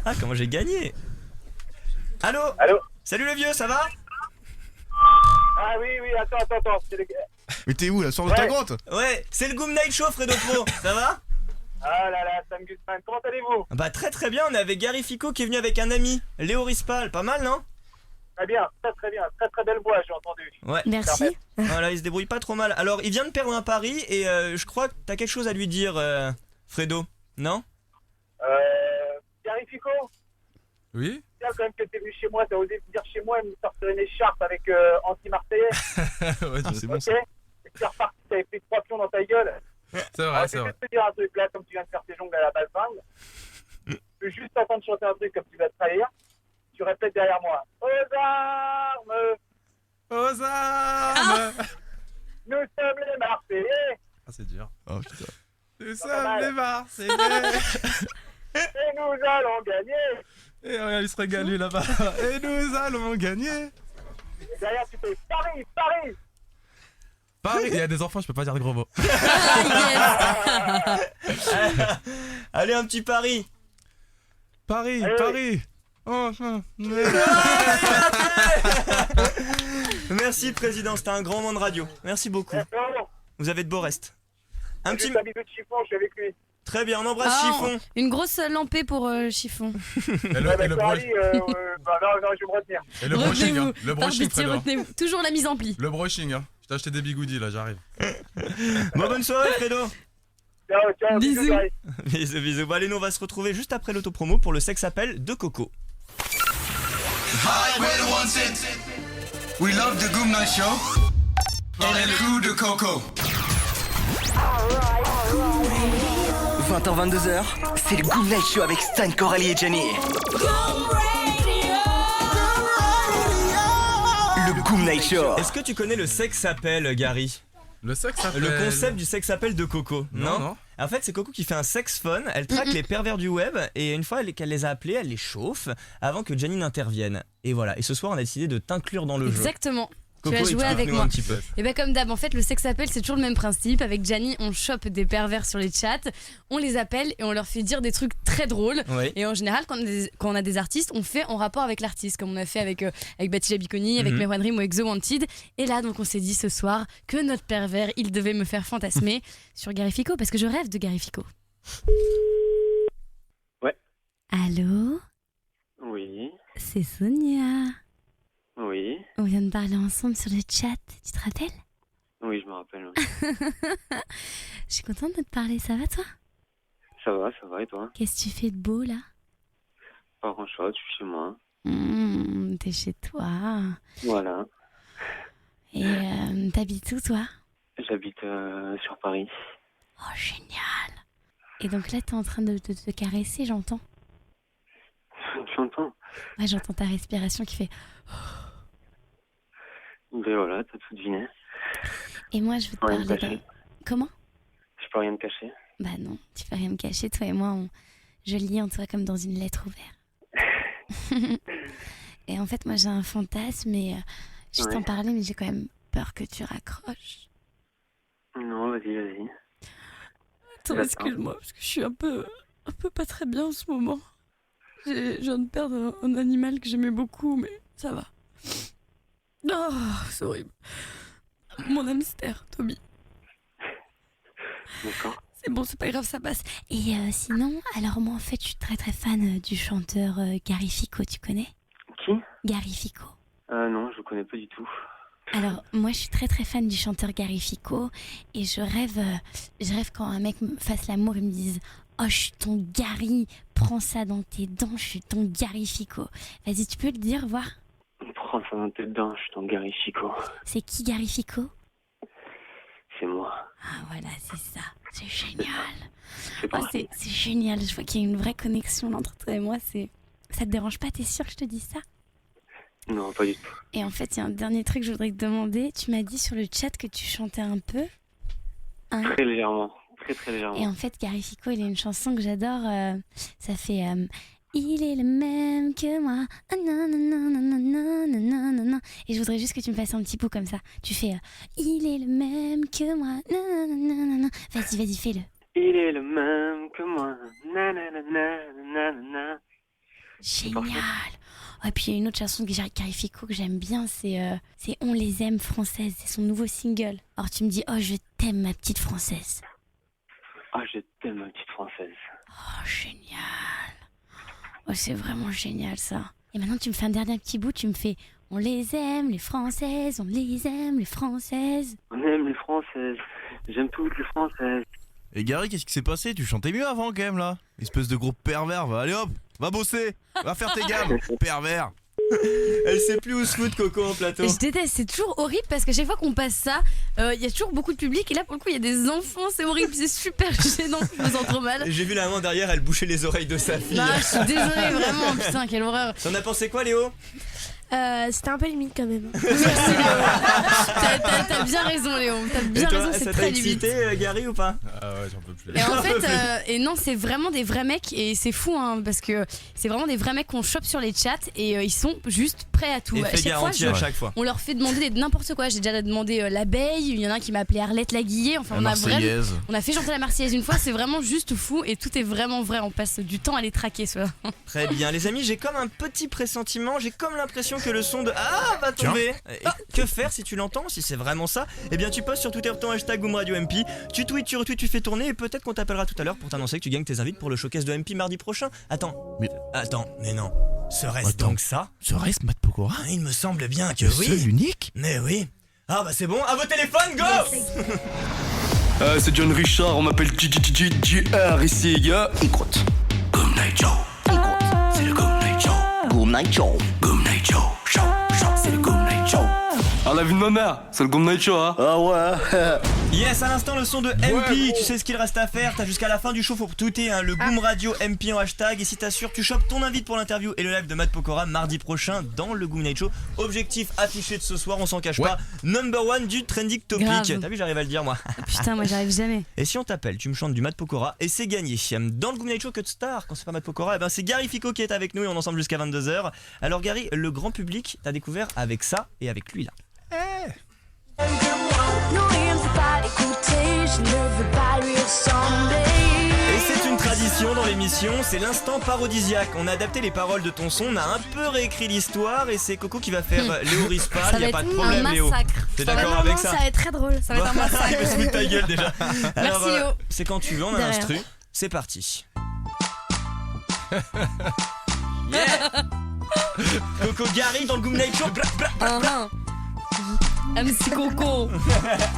Ah, comment j'ai gagné. Allô? Allô? Salut le vieux, ça va? Ah oui, attends. C'est le... Mais t'es où là? Sors de ta grotte. Ouais, c'est le Goom Night Show, Fredo Po. Ça va? Ah là là, Sam Guzman, comment allez-vous? Bah très très bien, on est avec Gary Fico qui est venu avec un ami, Léo Rispal, pas mal non? Très bien, très bien, très belle voix, j'ai entendu. Ouais. Merci. Voilà, il se débrouille pas trop mal. Alors, il vient de perdre un pari et je crois que t'as quelque chose à lui dire, Fredo, non? Fico, Oui. tiens, quand même que t'es venu chez moi, t'as osé venir chez moi et me sortir une écharpe avec anti-marseillais. Ouais, c'est bon Ok. ça. Et tu es reparti, t'avais pris 3 pions dans ta gueule. C'est vrai, Alors, c'est je vais vrai. juste te dire un truc là, comme tu viens de faire tes jongles à la balfingue. Je vais juste t'entendre chanter un truc comme tu vas te trahir. Tu répètes derrière moi. Aux armes! Aux armes! Nous sommes les Marseillais! Ah, c'est dur. Oh putain. Nous Pas sommes mal. les Marseillais! Et nous allons gagner! Et regarde, il se régale lui là-bas. Et nous allons gagner! Et derrière, tu fais Paris, Paris! Paris, il y a des enfants, je peux pas dire de gros mots. Allez, un petit pari. Paris, Allez. Paris! Enfin. Merci, président, c'était un grand moment de radio. Merci beaucoup. Vous avez de beaux restes. Un petit. J'ai un bisou de chiffon, je suis avec lui. Très bien, on embrasse Ah, Chiffon. Une grosse lampée pour Chiffon. Et le, Ouais, et le Coralie, bah non, je vais me retenir. Et le brushing, hein. Retenez-vous. Le Par brushing, pitié, Fredo. retenez-vous. Toujours la mise en pli. Le brushing, hein. Je t'ai acheté des bigoudis là, j'arrive. Bon, bonne soirée, Fredo. Ciao, Bisous. Paris. Bisous, bisous. Bon, allez, nous on va se retrouver juste après l'autopromo pour le sexe appel de Coco. Hi, we're the ones it. We love the Goom Night Show. Et le coup de Coco. 20h-22h, c'est le Goom Night Show avec Stan, Coralie et Jenny. Le Goom Night Show. Est-ce que tu connais le sexe appel, Gary? Le sexe appel. Le concept du sexe appel de Coco. Non. En fait, c'est Coco qui fait un sex phone. Elle traque les pervers du web et une fois qu'elle les a appelés, elle les chauffe avant que Jenny n'intervienne. Et voilà. Et ce soir, on a décidé de t'inclure dans le jeu. Exactement. Coco, Tu vas jouer avec explique-nous moi. un petit peu. Et bien comme d'hab, en fait, le sexe appel, c'est toujours le même principe. Avec Gianni, on chope des pervers sur les chats, on les appelle et on leur fait dire des trucs très drôles. Oui. Et en général, quand on a des artistes, on fait en rapport avec l'artiste, comme on a fait avec Batija Biconi, avec Merwan Rim ou avec The Wanted. Et là, donc, on s'est dit ce soir que notre pervers, il devait me faire fantasmer sur Gary Fico, parce que je rêve de Gary Fico. Ouais. Allô? Oui, C'est Sonia. oui, On vient de parler ensemble sur le chat, tu te rappelles? oui, je me rappelle. Ouais. Je suis contente de te parler, ça va toi? Ça va, et toi? Qu'est-ce que tu fais de beau là? Pas grand chose, je suis chez moi. T'es chez toi. Voilà, Et t'habites où toi? j'habite sur Paris. Oh génial. Et donc là t'es en train de te caresser, j'entends. Tu entends? Ouais, j'entends ta respiration qui fait. Ben voilà, t'as tout deviné. Et moi je veux te Rien de parler caché. Comment? Je peux rien te cacher. Bah non, tu peux rien me cacher, toi et moi je lis en toi comme dans une lettre ouverte. Et en fait moi j'ai un fantasme et je t'en Ouais. parlais mais j'ai quand même peur que tu raccroches. Non, vas-y. Attends, D'accord. excuse-moi, parce que je suis un peu pas très bien en ce moment. Je viens de perdre un animal que j'aimais beaucoup, mais ça va. Oh, c'est horrible. Mon hamster, Toby. D'accord. C'est bon, c'est pas grave, ça passe. Et sinon, alors moi en fait, je suis très très fan du chanteur Gary Fico, tu connais? Qui? Gary Fico. Non, je connais pas du tout. Alors, moi, je suis très très fan du chanteur Gary Fico et je rêve quand un mec me fasse l'amour et me dise « Oh, je suis ton Gary, prends ça dans tes dents, je suis ton Gary Fico. » Vas-y, tu peux le dire, voir? Prends ça dans tes dents, je suis ton Gary Fico. C'est qui Gary Fico? C'est moi. Ah voilà, c'est ça, c'est génial. C'est Oh, pas c'est génial, je vois qu'il y a une vraie connexion entre toi et moi. Ça te dérange pas, t'es sûr que je te dis ça? Non, pas du tout. Et en fait, il y a un dernier truc que je voudrais te demander. Tu m'as dit sur le chat que tu chantais un peu. Hein? Très légèrement. Très légèrement. Et en fait, Gary Fico, il a une chanson que j'adore. Ça fait Il est le même que moi. Ah, nan, nan, nan, nan, nan, nan, nan, nan, nan. Et je voudrais juste que tu me fasses un petit bout comme ça. Tu fais Il est le même que moi. Nan, nan, nan, nan, nan. Vas-y, fais-le. Il est le même que moi. Nanana. Génial. Et puis il y a une autre chanson de Gary Fico que j'aime bien, c'est On les aime françaises, c'est son nouveau single. Alors tu me dis oh je t'aime ma petite française. Ah je t'aime ma petite française. Oh génial. Oh c'est vraiment génial ça. Et maintenant tu me fais un dernier petit bout, tu me fais on les aime les françaises, on les aime les françaises. On aime les françaises, j'aime toutes les françaises. Et Gary, qu'est-ce qui s'est passé? Tu chantais mieux avant quand même là. Espèce de gros pervers, va, allez hop, Va bosser. Va faire tes gammes. Pervers. Elle sait plus où se foutre Coco en plateau. Et je déteste, c'est toujours horrible parce que chaque fois qu'on passe ça, il y a toujours beaucoup de public et là pour le coup il y a des enfants, c'est horrible, c'est super gênant, je me sens trop mal. J'ai vu la maman derrière, elle bouchait les oreilles de sa fille. Non, je suis désolée vraiment, putain quelle horreur. T'en as pensé quoi Léo? C'était un peu limite quand même. T'as bien raison Léo, t'as bien raison, c'est très limite. Ça t'a excité Gary ou pas? Ah ouais, j'en peux plus. Et en fait, et non, c'est vraiment des vrais mecs et c'est fou hein, parce que c'est vraiment des vrais mecs qu'on chope sur les chats et ils sont juste prêts à tout. Et à chaque fois. On leur fait demander n'importe quoi. J'ai déjà demandé l'abeille, il y en a un qui m'a appelé Arlette Laguillé. Enfin, on a fait chanter la Marseillaise une fois. C'est vraiment juste fou et tout est vraiment vrai. On passe du temps à les traquer ceux-là. Très bien, les amis, j'ai comme un petit pressentiment. J'ai comme l'impression que le son de Ah va tomber. Que faire si tu l'entends? Si c'est vraiment ça, eh bien tu postes sur Twitter ton hashtag GoomRadioMP. Tu tweets, tu retweets, tu fais tourner et peut-être qu'on t'appellera tout à l'heure pour t'annoncer que tu gagnes tes invites pour le showcase de MP mardi prochain. Attends, mais non. Serait-ce donc ça? Serait-ce Matt Pokora? Il me semble bien que oui. Seul unique? Mais oui. Ah bah c'est bon, à vos téléphones, go! C'est John Richard, on m'appelle JR ici, gars. Écoute. Goom Night Show. C'est le Goom Night Show. Goom Night Show. Goom Night Show. C'est le Goom Night Show. Ah, la vie de ma mère, c'est le Goom Night Show, hein. Ah ouais. Yes, à l'instant le son de MP, tu sais ce qu'il reste à faire, t'as jusqu'à la fin du show pour tweeter le Goom Radio MP en hashtag et si t'assures tu chopes ton invite pour l'interview et le live de Matt Pokora mardi prochain dans le Goom Night Show. Objectif affiché de ce soir, on s'en cache pas, #1 du trending topic. Grave. T'as vu, j'arrive à le dire moi. Putain, moi j'arrive jamais. Et si on t'appelle, tu me chantes du Matt Pokora et c'est gagné. Dans le Goom Night Show, Cut Star, quand c'est pas Matt Pokora, c'est Gary Fico qui est avec nous et on est ensemble jusqu'à 22h. Alors Gary, le grand public t'a découvert avec ça et avec lui là. Et c'est une tradition dans l'émission, c'est l'instant parodisiaque. On a adapté les paroles de ton son, on a un peu réécrit l'histoire et c'est Coco qui va faire Léo Rispa, il y a pas de problème Léo. T'es d'accord avec ça? Ça va être très drôle, ça va être un massacre. Il me se fout de ta gueule déjà. Alors, Merci Léo. c'est quand tu veux, on a l'instru, c'est parti. Yeah. Coco Gary dans le Goom Night Show. MC Coco.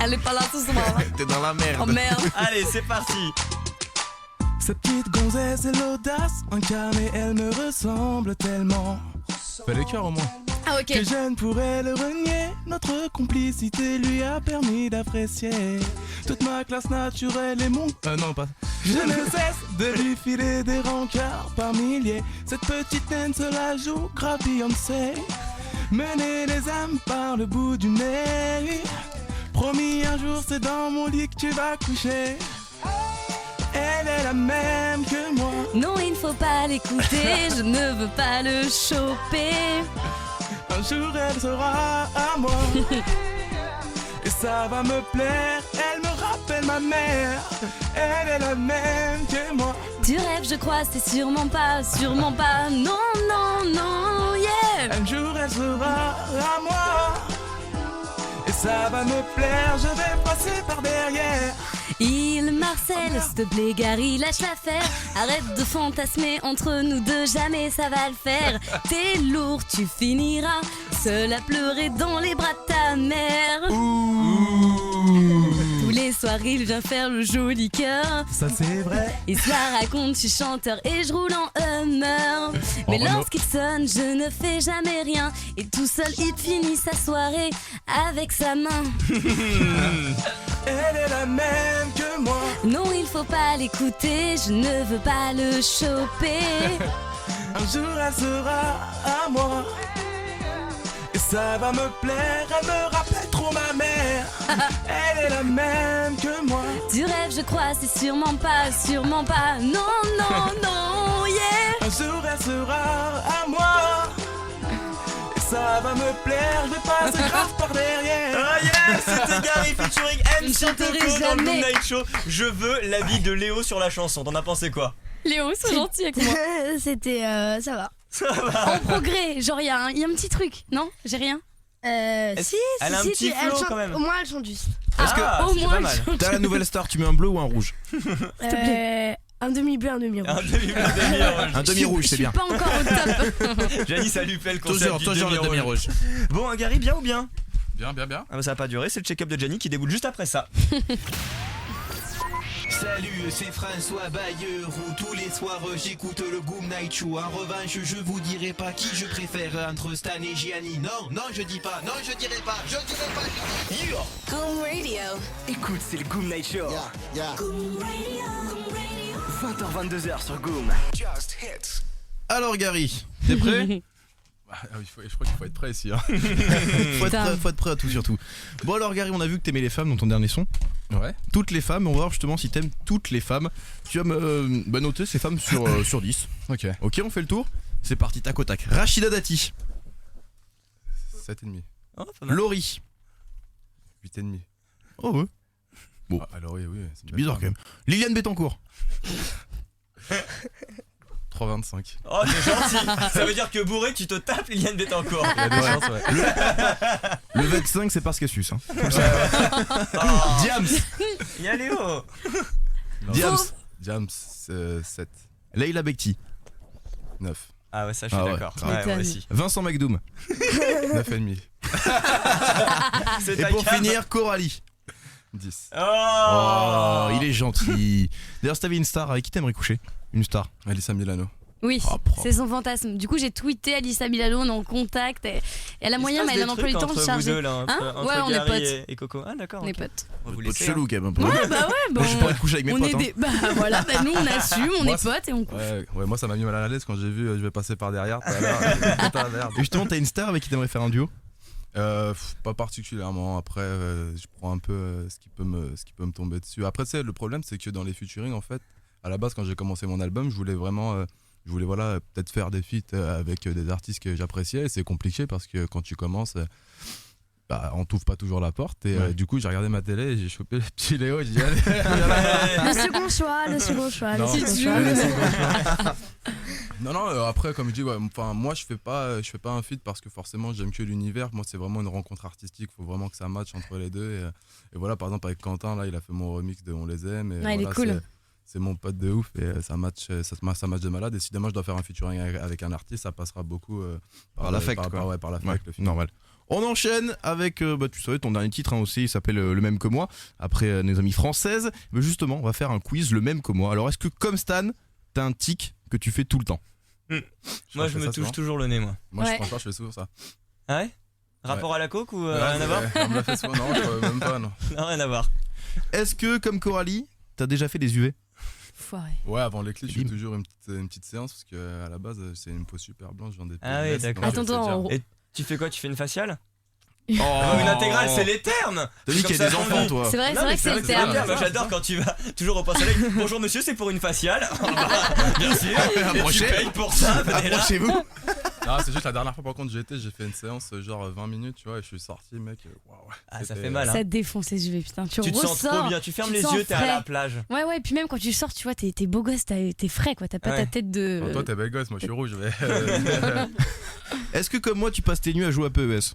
Elle est pas là tout ce moment. T'es dans la merde. Oh merde. Allez, c'est parti. Cette petite gonzesse et l'audace incarnée, elle me ressemble tellement. Fais les cœurs au moins. Ah ok. Que je ne pourrais le renier. Notre complicité lui a permis d'apprécier toute ma classe naturelle et mon... non pas. Je ne cesse de lui filer des rancœurs par milliers. Cette petite naine se la joue grave Beyoncé. Mener les âmes par le bout du nez. Promis un jour c'est dans mon lit que tu vas coucher. Elle est la même que moi. Non il ne faut pas l'écouter, je ne veux pas le choper. Un jour elle sera à moi. Et ça va me plaire, elle me rappelle ma mère. Elle est la même que moi. Tu rêves je crois, c'est sûrement pas. Non, non, non, yeah. Un jour elle sera à moi. Et ça va me plaire, je vais passer par derrière. Il marcelle, s'il te plaît Gary, lâche l'affaire. Arrête de fantasmer entre nous deux, jamais ça va le faire. T'es lourd, tu finiras seul à pleurer dans les bras de ta mère. Tous les soirs il vient faire le joli cœur. Ça c'est vrai. Il se la raconte, je suis chanteur et je roule en Hummer. Mais lorsqu'il sonne, je ne fais jamais rien. Et tout seul il finit sa soirée avec sa main. Elle est la même que moi. Non il faut pas l'écouter, je ne veux pas le choper. Un jour elle sera à moi. Et ça va me plaire, elle me rappelle trop ma mère. Elle est la même que moi. Tu rêves je crois, c'est sûrement pas. Non, non, non, yeah. Un jour elle sera à moi. Et ça va me plaire, je vais passer grave par derrière. Ah yes, c'était Gary featuring MC Coco dans le Goom Night Show. Je veux l'avis de Léo sur la chanson, t'en as pensé quoi? Léo, sois gentil avec moi. C'était... ça va. En progrès, genre il y a un petit truc, non? J'ai rien. Si, elle a un petit flow quand même. Au moins elle chante juste. Est-ce que au moins pas mal. t'as la nouvelle star, tu mets un bleu ou un rouge? S'il te plaît. Un demi-bleu, un demi-rouge. Un demi-bleu, un demi-rouge. Un demi-rouge, c'est bien. Pas encore au top. Janice, ça lui fait le concept Toujours le demi-rouge. Bon, Gary, bien ou bien? Bien. Ah bah ça va pas durer, c'est le check-up de Gianni qui déboule juste après ça. C'est Salut, c'est François Bayer où tous les soirs j'écoute le Goom Night Show. En revanche, je vous dirai pas qui je préfère entre Stan et Gianni. Non, je dis pas, non, je dirai pas. Yo. Goom Radio. Écoute, c'est le Goom Night Show. Goom Radio. 20h-22h sur Goom. Just hits. Alors Gary, t'es prêt? Je crois qu'il faut être prêt ici. Hein. faut être prêt à tout surtout. Bon alors Gary, on a vu que t'aimais les femmes dans ton dernier son. Ouais. Toutes les femmes, on va voir justement si t'aimes toutes les femmes. Tu vas me noter ces femmes sur 10. Ok, on fait le tour. C'est parti, tac au tac. Rachida Dati. 7,5. Oh, pas mal. Laurie. 8,5. Oh ouais. Bon. Alors oui, c'est bizarre quand même. Liliane Bettencourt. 3,25. Oh, c'est gentil. Ça veut dire que bourré, tu te tapes Liliane Bettencourt. Il y a des chances, ouais. Le 25, c'est parce qu'elle suce. Hein. Diams. Il y a Léo. Diams, 7. Leila Bekti. 9. Ah ouais, ça je suis d'accord. Ouais, moi aussi. Vincent McDoom. 9,5. C'est Et ta pour cam. finir, Coralie. 10. Oh, il est gentil. D'ailleurs, si t'avais une star, avec qui t'aimerais coucher? Une star. Alyssa Milano. Oui, propre. c'est son fantasme. Du coup, j'ai tweeté Alyssa Milano, on est en contact. Et elle a moyen, mais elle a un emploi du temps chargé. Entre Ouais, on est Gary potes. et Coco. Ah d'accord. On est ok. potes. On va vous Pote laisser. chelou quand même un peu. Ouais, bah ouais, bon. Moi, j'ai pas envie de coucher avec mes on potes. est hein. des... Bah voilà, nous on assume, on Moi, est potes et on couche. Ouais, moi ça m'a mis mal à l'aise quand j'ai vu je vais passer par derrière. tout à l'heure. Merde. Et justement, t'as une star avec qui t'aimerais faire un duo? Pas particulièrement. Après, je prends un peu ce qui peut me tomber dessus. Après, le problème, c'est que dans les featuring, en fait, à la base, quand j'ai commencé mon album, je voulais vraiment, voilà, peut-être faire des feats avec des artistes que j'appréciais. Et c'est compliqué parce que quand tu commences, on t'ouvre pas toujours la porte. Et du coup, j'ai regardé ma télé et j'ai chopé le petit Léo. J'ai dit, allez. Le second choix. Non, après, comme je dis, moi, je fais pas un feat parce que forcément, j'aime que l'univers. Moi, c'est vraiment une rencontre artistique. Il faut vraiment que ça matche entre les deux. Et voilà, par exemple, avec Quentin, là, il a fait mon remix de On les aime. Et il est voilà, cool. C'est mon pote de ouf et ça match de malade. Décidément, je dois faire un featuring avec un artiste, ça passera beaucoup par l'affect. Par l'affect, le film. Normal. On enchaîne avec, tu savais, ton dernier titre aussi, il s'appelle Le même que moi, après nos amies françaises. Mais justement, on va faire un quiz Le même que moi. Alors, est-ce que comme Stan, t'as un tic que tu fais tout le temps? Moi je me touche toujours le nez, moi. Moi, Ouais. franchement, je fais souvent ça. Ah ouais? Rapport à la coke ou rien à voir? On me l'a fait souvent, non, même pas, non. Non, rien à voir. Est-ce que, comme Coralie, t'as déjà fait des UV? Foiré. Ouais, avant les clips, je fais toujours une petite séance parce que à la base, c'est une peau super blanche, je viens des Ah oui, d'accord. Attends, Et tu fais quoi? Tu fais une faciale? Oh, une intégrale, c'est les termes. T'as dit qu'il y a des enfants, toi. C'est vrai que c'est le terme. Moi, j'adore quand tu vas toujours au point soleil. Bonjour monsieur, c'est pour une faciale. Bien sûr. Et tu payes pour ça. Approchez-vous. Non, c'est juste la dernière fois par contre j'ai fait une séance genre 20 minutes, tu vois, et je suis sorti, mec. Waouh. Ah, ça fait mal. Hein. Ça te défonce les UV, putain. Tu te sens trop bien, tu fermes les yeux, t'es à la plage. Ouais, et puis même quand tu sors, tu vois, t'es beau gosse, t'es frais, quoi. T'as pas ta tête de. Oh, toi, t'es belle gosse, moi je suis rouge. Est-ce que comme moi, tu passes tes nuits à jouer à PES?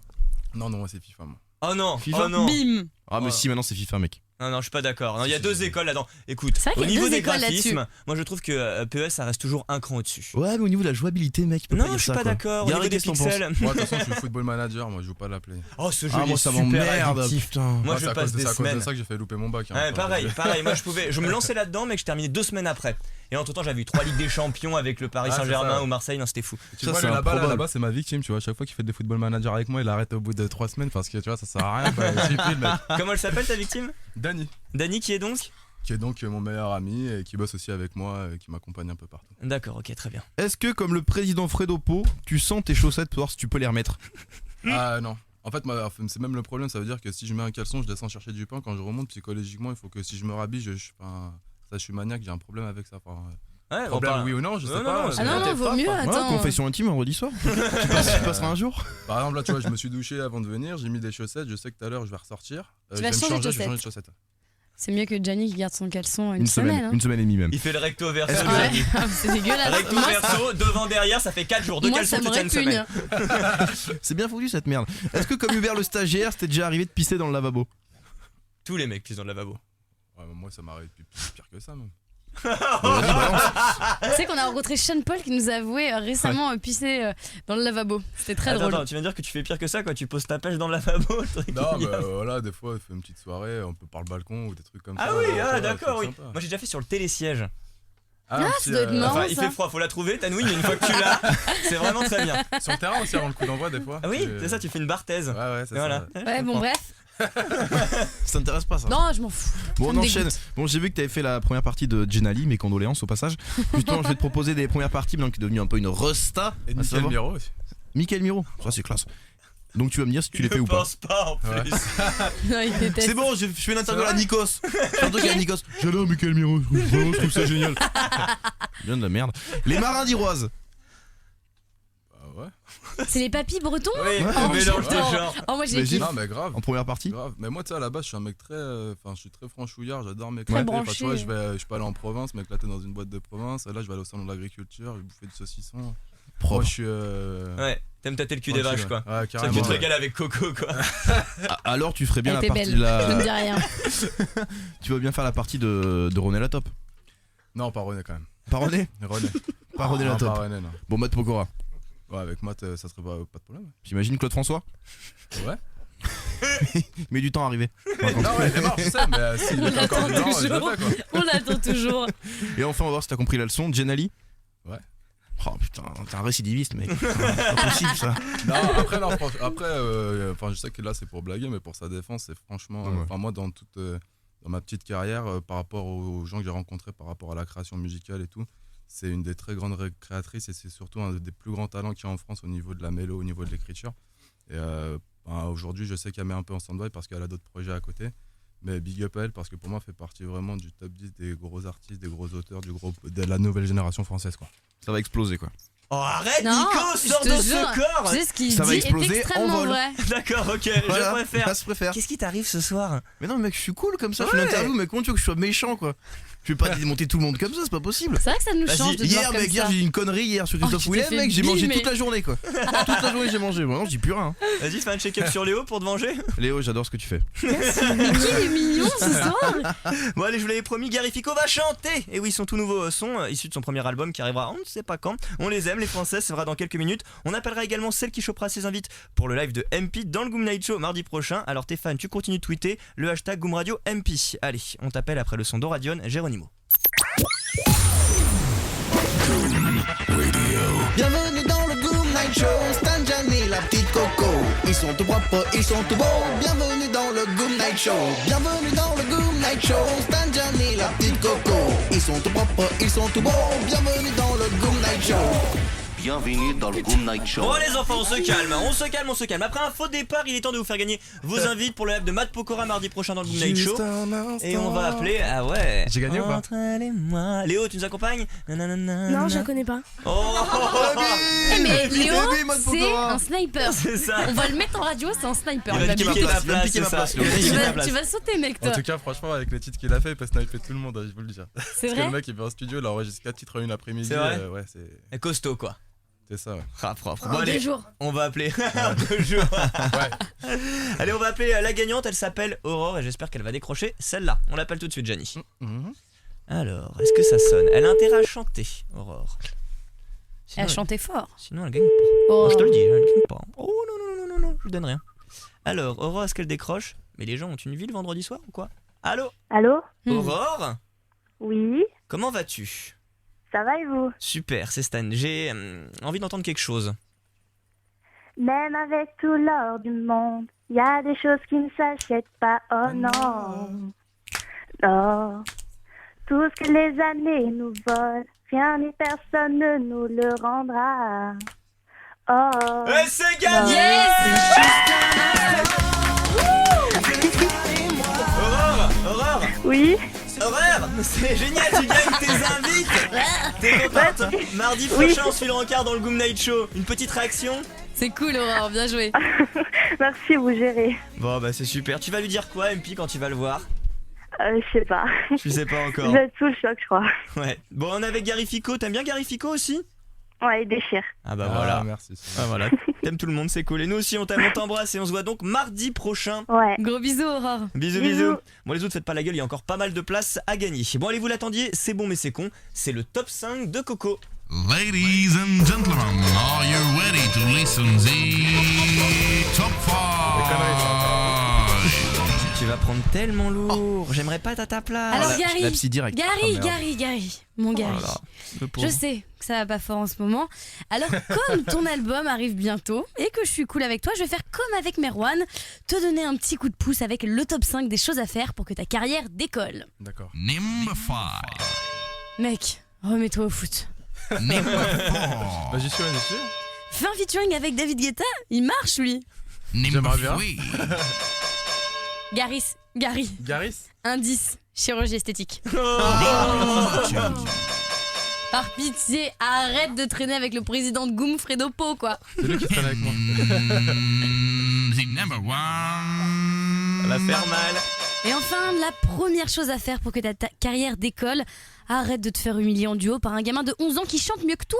Non, moi c'est FIFA, moi. Oh non, FIFA. oh non. Bim. Ah, mais si, maintenant c'est FIFA, mec. Non, je suis pas d'accord. Il y a deux écoles là-dedans. Écoute, C'est vrai au qu'il y a niveau deux des écoles graphismes, moi je trouve que PES ça reste toujours un cran au-dessus. Ouais, mais au niveau de la jouabilité, mec, tu peux pas Non, dire je suis ça, pas quoi. d'accord. Au Gary, niveau des qu'est-ce que t'en penses? pixels. Moi, de toute façon, je suis football manager, moi je joue pas la play. Oh, ce jeu Ah, il moi est ça super m'emmerde, addictif. putain. Moi je passe des C'est à cause semaines. de ça que j'ai fait louper mon bac. Ouais, pareil. Moi je me lançais là-dedans, mais je terminais 2 semaines après. Et entre temps, j'avais eu 3 Ligues des Champions avec le Paris Ah, c'est Saint-Germain ça. ou Marseille. Non, c'était fou. Tu Ça, vois, c'est lui, improbable. là-bas, c'est ma victime, tu vois. À chaque fois qu'il fait des football manager avec moi, il arrête au bout de 3 semaines parce que tu vois, ça sert à rien. Quoi. Il suffit, le mec. Comment elle s'appelle ta victime? Dany, qui est donc? qui est donc mon meilleur ami et qui bosse aussi avec moi et qui m'accompagne un peu partout. D'accord, ok, très bien. Est-ce que, comme le président Fredo Po, tu sens tes chaussettes pour voir si tu peux les remettre? Ah non. En fait, c'est même le problème, ça veut dire que si je mets un caleçon, je descends chercher du pain. Quand je remonte psychologiquement, il faut que si je me rhabille, je suis maniaque, j'ai un problème avec ça. Ouais, problème, oui ou non, je sais pas. non, vaut mieux, attends. Confession intime vendredi soir. tu passeras un jour. Par exemple, là, tu vois, je me suis douché avant de venir, j'ai mis des chaussettes, je sais que tout à l'heure, je vais ressortir. Tu vas changer de chaussettes. C'est mieux que Gianni qui garde son caleçon une semaine. Hein. Une semaine et demie même. Il fait le recto verso. C'est dégueulasse. Recto verso, devant, derrière, ça fait 4 jours. 2 caleçons toute une semaine. C'est bien foutu cette merde. Est-ce que, comme Hubert le stagiaire, c'était déjà arrivé de pisser dans le lavabo? Tous les mecs pissent dans le lavabo. Ouais, moi, ça m'arrive pire que ça, même. Vas-y, balance. Tu sais qu'on a rencontré Sean Paul qui nous a avoué récemment pisser dans le lavabo. C'était très drôle. Attends, tu viens de dire que tu fais pire que ça, quoi. Tu poses ta pêche dans le lavabo. Non, mais voilà, des fois, on fait une petite soirée, on peut par le balcon ou des trucs comme ça. Ah oui, voilà, d'accord, oui. sympa. Moi j'ai déjà fait sur le télésiège. Ah, ça doit être marrant, Enfin, il ça. fait froid, faut la trouver, Tanouille, mais une fois que tu l'as, c'est vraiment très bien. Sur le terrain aussi, avant le coup d'envoi, des fois. Ah oui, c'est ça, tu fais une barthaise. Ouais, c'est voilà. ça. Ouais, bon, bref. Ça t'intéresse pas ça? Non, je m'en fous. Bon, Ça on me enchaîne. dégoûte. Bon, j'ai vu que t'avais fait la première partie de Jenali, mes condoléances au passage. Justement, je vais te proposer des premières parties, maintenant qui est devenu un peu une resta. Et Michael Miro aussi. Michael Miro, ça c'est classe. Donc tu vas me dire si tu les fais ou Je pas. pense pas en plus. Non, il déteste. C'est bon, je fais une interview à Nikos. Je fais un truc à Nikos. J'adore Michael Miro, vraiment, je trouve ça génial. Bien de la merde. Les marins d'Iroise. Bah ouais. C'est les papis bretons? Oui, Oh, mélange de j'adore. genre. Oh, moi j'ai Imagine. kiffé. Non, mais grave. En première partie. Grave. Mais moi, tu sais, à la base, je suis un mec très. Enfin, je suis très franchouillard, j'adore Très m'éclater. branché. Tu vois, je peux aller en province, m'éclater dans une boîte de province. Et là, je vais aller au salon de l'agriculture, je vais bouffer du saucisson. Propre. Moi, je suis. Ouais, t'aimes tâter le cul des tranquille, vaches, quoi. Ouais, C'est ça que carrément. tu te Ouais. régales avec Coco, quoi. Alors tu ferais bien Elle la était partie belle. de la. Je ne dis rien. Tu vas bien faire la partie de René la top. Non, pas René quand même. Pas René. René. Pas René la Non, top. pas René, non. Bon, Matt Pokora. Ouais, avec Matt, ça serait pas de problème. J'imagine Claude François. Ouais. Mais du temps à arriver. Non, ouais, il est mort, je sais, mais s'il On est encore l'attend vivant, je le toujours. fais, quoi. On l'attend toujours. Et enfin, on va voir si t'as compris la leçon. Jenali. Ouais. Oh putain, t'es un récidiviste, mec. C'est pas possible ça. Non, après, enfin, je sais que là c'est pour blaguer, mais pour sa défense, c'est franchement. Ouais. Enfin, moi, dans ma petite carrière, par rapport aux gens que j'ai rencontrés, par rapport à la création musicale et tout, c'est une des très grandes créatrices et c'est surtout un des plus grands talents qu'il y a en France au niveau de la mélo, au niveau de l'écriture. Et aujourd'hui, je sais qu'elle met un peu en stand-by parce qu'elle a d'autres projets à côté. Mais big up à elle parce que pour moi, elle fait partie vraiment du top 10 des gros artistes, des gros auteurs, de la nouvelle génération française, quoi. Ça va exploser quoi. Oh, arrête, Non, Nico, je sors te de jure, ce corps. tu sais ce qu'il Ça va dit exploser est en extrêmement vol. vrai. D'accord, ok, Voilà, je préfère. ça se préfère. Qu'est-ce qui t'arrive ce soir? Mais non, mec, je suis cool comme ça, je fais Ouais. l'interview, mais comment tu veux que je sois méchant quoi? Je vais pas démonter tout le monde comme ça, c'est pas possible. C'est vrai que ça nous Vas-y, change de te Hier, voir comme mec, hier ça. j'ai dit une connerie hier sur Christophe tu t'es Willem, fait mec, j'ai mangé bimer. toute la journée quoi. Toute la journée j'ai mangé, vraiment je dis plus rien. Vas-y, fais un check-up sur Léo pour te venger. Léo, j'adore ce que tu fais. Merci, mais qui est mignon ce soir? Bon allez, je vous l'avais promis, Gary Fico va chanter. Et oui, son tout nouveau son, issu de son premier album qui arrivera on ne sait pas quand. On les aime les Français, c'est vrai dans quelques minutes. On appellera également celle qui chopera ses invites pour le live de MP dans le Goom Night Show mardi prochain. Alors tes fans, tu continues de tweeter le hashtag Goom Radio MP. Allez, on t'appelle après le son d'Oradion, Geronimo. Bienvenue dans le Goom Night Show, Stan, Gianni, la petite Coco. Ils sont tout propres, ils sont tout beaux. Bienvenue dans le Goom Night Show. Bienvenue dans le Goom Night Show, Stan, Gianni, la petite Coco. Ils sont tout propres, ils sont tout beaux. Bienvenue dans le Goom Night Show. Bienvenue dans le Goom Night Show. Bon les enfants, on se calme, on se calme, on se calme. Après un faux départ, il est temps de vous faire gagner vos invites pour le live de Matt Pokora mardi prochain dans le Goom Night Show. Et on va appeler, ah ouais. J'ai gagné ou pas? Entre elle et moi. Léo, tu nous accompagnes? Non, je la connais pas. Oh, Eh, mais Baby, Léo, baby, Matt c'est Pokora. un sniper. C'est ça. On va le mettre en radio, c'est un sniper. Il va Il va piquer piquer. ma place, piquer c'est ma ça. place, Il va Léo. piquer Tu ma vas, place. tu vas sauter, mec, En toi. tout cas, franchement, avec les titres qu'il a fait, il peut sniper tout le monde, je vous le dis. C'est Parce que vrai? le mec, il vient en studio, il a enregistré 4 titres en une après-midi. C'est vrai ouais, Et costaud quoi. c'est ça, ouais. Ah, propre. En Bon, allez, 2 jours. on va appeler. En 2 jours. Allez, on va appeler la gagnante. Elle s'appelle Aurore et j'espère qu'elle va décrocher celle-là. On l'appelle tout de suite, Gianni. Alors, est-ce que ça sonne? Elle a intérêt à chanter, Aurore. Sinon, Elle chantait fort. Sinon, elle gagne pas. Oh. Oh, je te le dis, elle gagne pas. Oh non, je vous donne rien. Alors, Aurore, est-ce qu'elle décroche? Mais les gens ont une vie le vendredi soir ou quoi? Allô? Allô? Aurore? Oui, Comment vas-tu? ça va et vous? Super, c'est Stan. J'ai envie d'entendre quelque chose. Même avec tout l'or du monde, il y a des choses qui ne s'achètent pas, oh non. Non, tout ce que les années nous volent, rien ni personne ne nous le rendra. Oh. Et c'est gagné! Aurore! Oui, Aurore! C'est génial, tu gagnes tes invites! T'es contente? Mardi prochain, on suit le rencard dans le Goom Night Show. Une petite réaction? C'est cool, Aurore, bien joué. merci, vous gérez. Bon, bah c'est super. Tu vas lui dire quoi, MP, quand tu vas le voir? Je sais pas. Tu sais pas Je encore. vais être sous le choc, je crois. Ouais. Bon, on est avec Gary Fico. T'aimes bien Gary Fico aussi? Ouais, il déchire. Ah bah voilà. Merci. Ah voilà. T'aimes tout le monde, c'est cool. Et nous aussi, on t'aime, on t'embrasse et on se voit donc mardi prochain. Ouais. Gros bisous, Aurore. Bisous. Bon, les autres, faites pas la gueule, il y a encore pas mal de place à gagner. Bon, allez, vous l'attendiez, c'est bon mais c'est con. C'est le top 5 de Coco. Ladies and gentlemen, are you ready to listen the top 5? Tu vas prendre tellement lourd. J'aimerais pas être à ta place. Alors Gary, la psy direct. Gary, mon Gary. Oh là, le pauvre. Je sais que ça va pas fort en ce moment. Alors comme ton album arrive bientôt et que je suis cool avec toi, je vais faire comme avec Merwan, te donner un petit coup de pouce avec le top 5 des choses à faire pour que ta carrière décolle. D'accord. Number 5. Mec, remets-toi au foot. Number 4. Bah j'y suis. Fais un featuring avec David Guetta, il marche lui. Number bien. 3. Gary. Indice, chirurgie esthétique. Oh. Par pitié, arrête de traîner avec le président de Goom, Fredo Po, quoi. C'est lui qui traîne avec moi. The number 1. Ça va faire mal. Et enfin, la première chose à faire pour que ta carrière décolle, arrête de te faire humilier en duo par un gamin de 11 ans qui chante mieux que toi.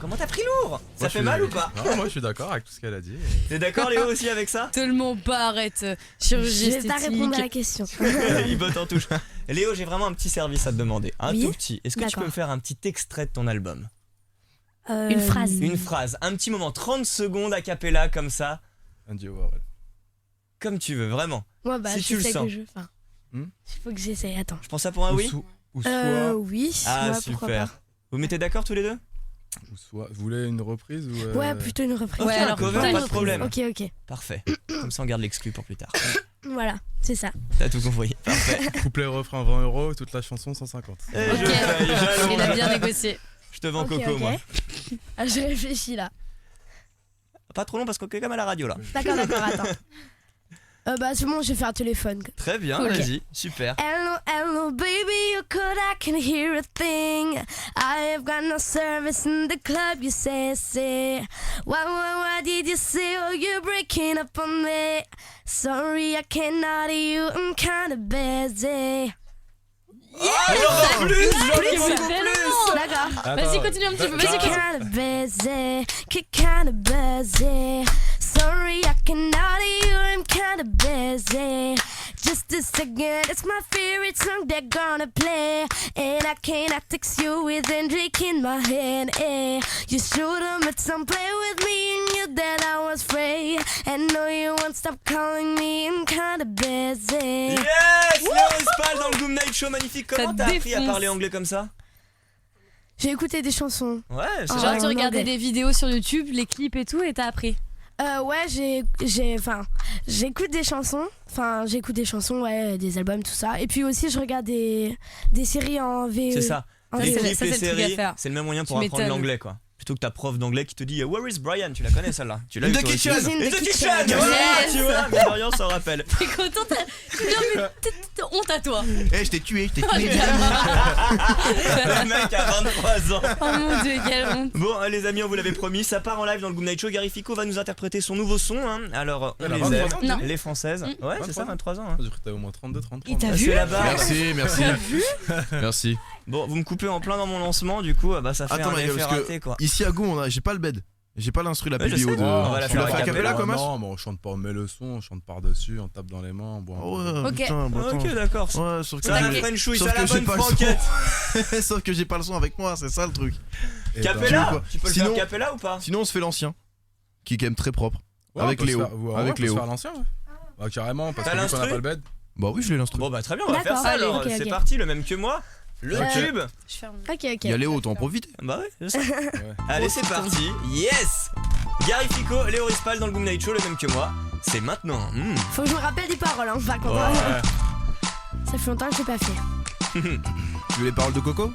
Comment t'as pris lourd? Ça fait mal ou pas? Non, moi je suis d'accord avec tout ce qu'elle a dit. T'es d'accord Léo aussi avec ça? Tellement pas, arrête. Chirurgie Je vais esthétique. pas répondre à la question. Il botte en touche. Léo, j'ai vraiment un petit service à te demander. Un Oui, tout petit. Est-ce que tu d'accord. peux me faire un petit extrait de ton album? Une phrase. Une phrase, un petit moment, 30 secondes a cappella comme ça. Andy Warhol. Comme tu veux, vraiment. Ouais, bah, Si je tu le sais sens. que je. Enfin, il faut que j'essaye. Attends. Je prends ça pour un oui? Ou soit. Oui. Ah ouais, pourquoi super. pas. Vous mettez d'accord tous les deux? Ou soit. Vous voulez une reprise ou Ouais, plutôt une reprise. Ok, un cover, plutôt une pas de reprise. problème. Ok. Parfait. Comme ça on garde l'exclu pour plus tard. Voilà, c'est ça. T'as tout compris. Parfait. Couplet refrain 20 €, toute la chanson 150. Et je paye, j'allonge. Il a bien négocié. Je te vends Ok, Coco ok. moi. Ah, je réfléchis là. Pas trop long parce qu'on est comme à la radio là. D'accord, attends. Bah, c'est bon, je vais faire un téléphone. Très bien, Cool. vas-y, super. Hello, baby, you could, I can hear a thing. I have got no service in the club, you say. What did you say? Oh, you're breaking up on me. Sorry, I cannot hear you, I'm kinda busy. Alors, plus. D'accord. Vas-y, continue un petit peu. Vas-y, kinda busy. Sorry, I cannot hear you, I'm kinda busy. Just a second, it's my favorite song they're gonna play. And I cannot text you with a drink in my hand. You should have met some play with me and you that I was free. And no, you won't stop calling me, I'm kinda busy. Yes, Léo Rispal dans le Goom Night Show, magnifique. Comment t'as appris à défonce. parler anglais comme ça? J'ai écouté des chansons. Ouais, c'est Genre, vrai. tu regardais des vidéos sur YouTube, les clips et tout, et t'as appris. Ouais, j'écoute des chansons. Enfin, j'écoute des chansons, ouais, des albums, tout ça. Et puis aussi, je regarde des séries en VE. C'est ça. En Les VE. clips, ça, les c'est le truc à séries, faire. c'est le même moyen Tu pour apprendre m'étonnes. l'anglais quoi. Plutôt que ta prof d'anglais qui te dit Where is Brian? Tu la connais celle-là? Tu l'as eu In the toi aussi. kitchen. In the kitchen. Yes. Voilà, tu vois, mais de rien, ça rappelle. T'es content? Non, mais t'as honte à toi. Eh, je t'ai tué. Le mec a 23 ans. Oh mon dieu, quelle honte. Bon, les amis, on vous l'avait promis, ça part en live dans le Goom Night Show. Gary Fico va nous interpréter son nouveau son. Hein. Alors, on Elle a les 23 aime, ans, les françaises. Ouais, c'est ça, 23 ans. Hein. J'ai cru que t'avais au moins 32, 33. Et t'as Ah, vu? c'est la barre. Merci. Merci. Bon, vous me coupez en plein dans mon lancement, du coup, bah ça fait Attends, un mais effet parce raté quoi. que ici à Goom, j'ai pas le bed. J'ai pas l'instru la Ouais, je vidéo sais, de. on va la Tu faire l'as fait a à cappella cappella, comme Non, mais on chante pas, on met le son, on chante par-dessus, on tape dans les mains, on boit un Oh peu. ouais, Ok. putain, bon, attends. Ok, d'accord. Ouais, sauf que Ça, la j'ai- Frenchouille, sauf ça, la que j'ai bonne pas le son. franquette. Sauf que j'ai pas le son avec moi, c'est ça le truc. Et ben, Capella, tu peux le Sinon- faire Capella ou pas? Sinon, on se fait l'ancien, qui est quand même très propre. ouais, avec on peut se Léo. faire- ouais, Avec on peut se Léo. faire l'ancien, ouais. Bah, carrément, parce T'as que vu qu'on a l'instru pas le bed. Bah oui, je l'ai l'instru. Bon bah très bien, on va D'accord, faire ça allez, alors. ok, C'est ok. parti, le même que moi. Le Ok. tube. Je ferme. Ok. Il y a Léo, t'en profites. Bah ouais, je sais. Allez, c'est parti. Yes. Gary Fico, Léo Rispal dans le Goom Night Show, le même que moi. C'est maintenant. Faut que je me rappelle des paroles, hein, par contre. Ouais. Ça fait longtemps que je l'ai pas fait. Tu veux les paroles de Coco?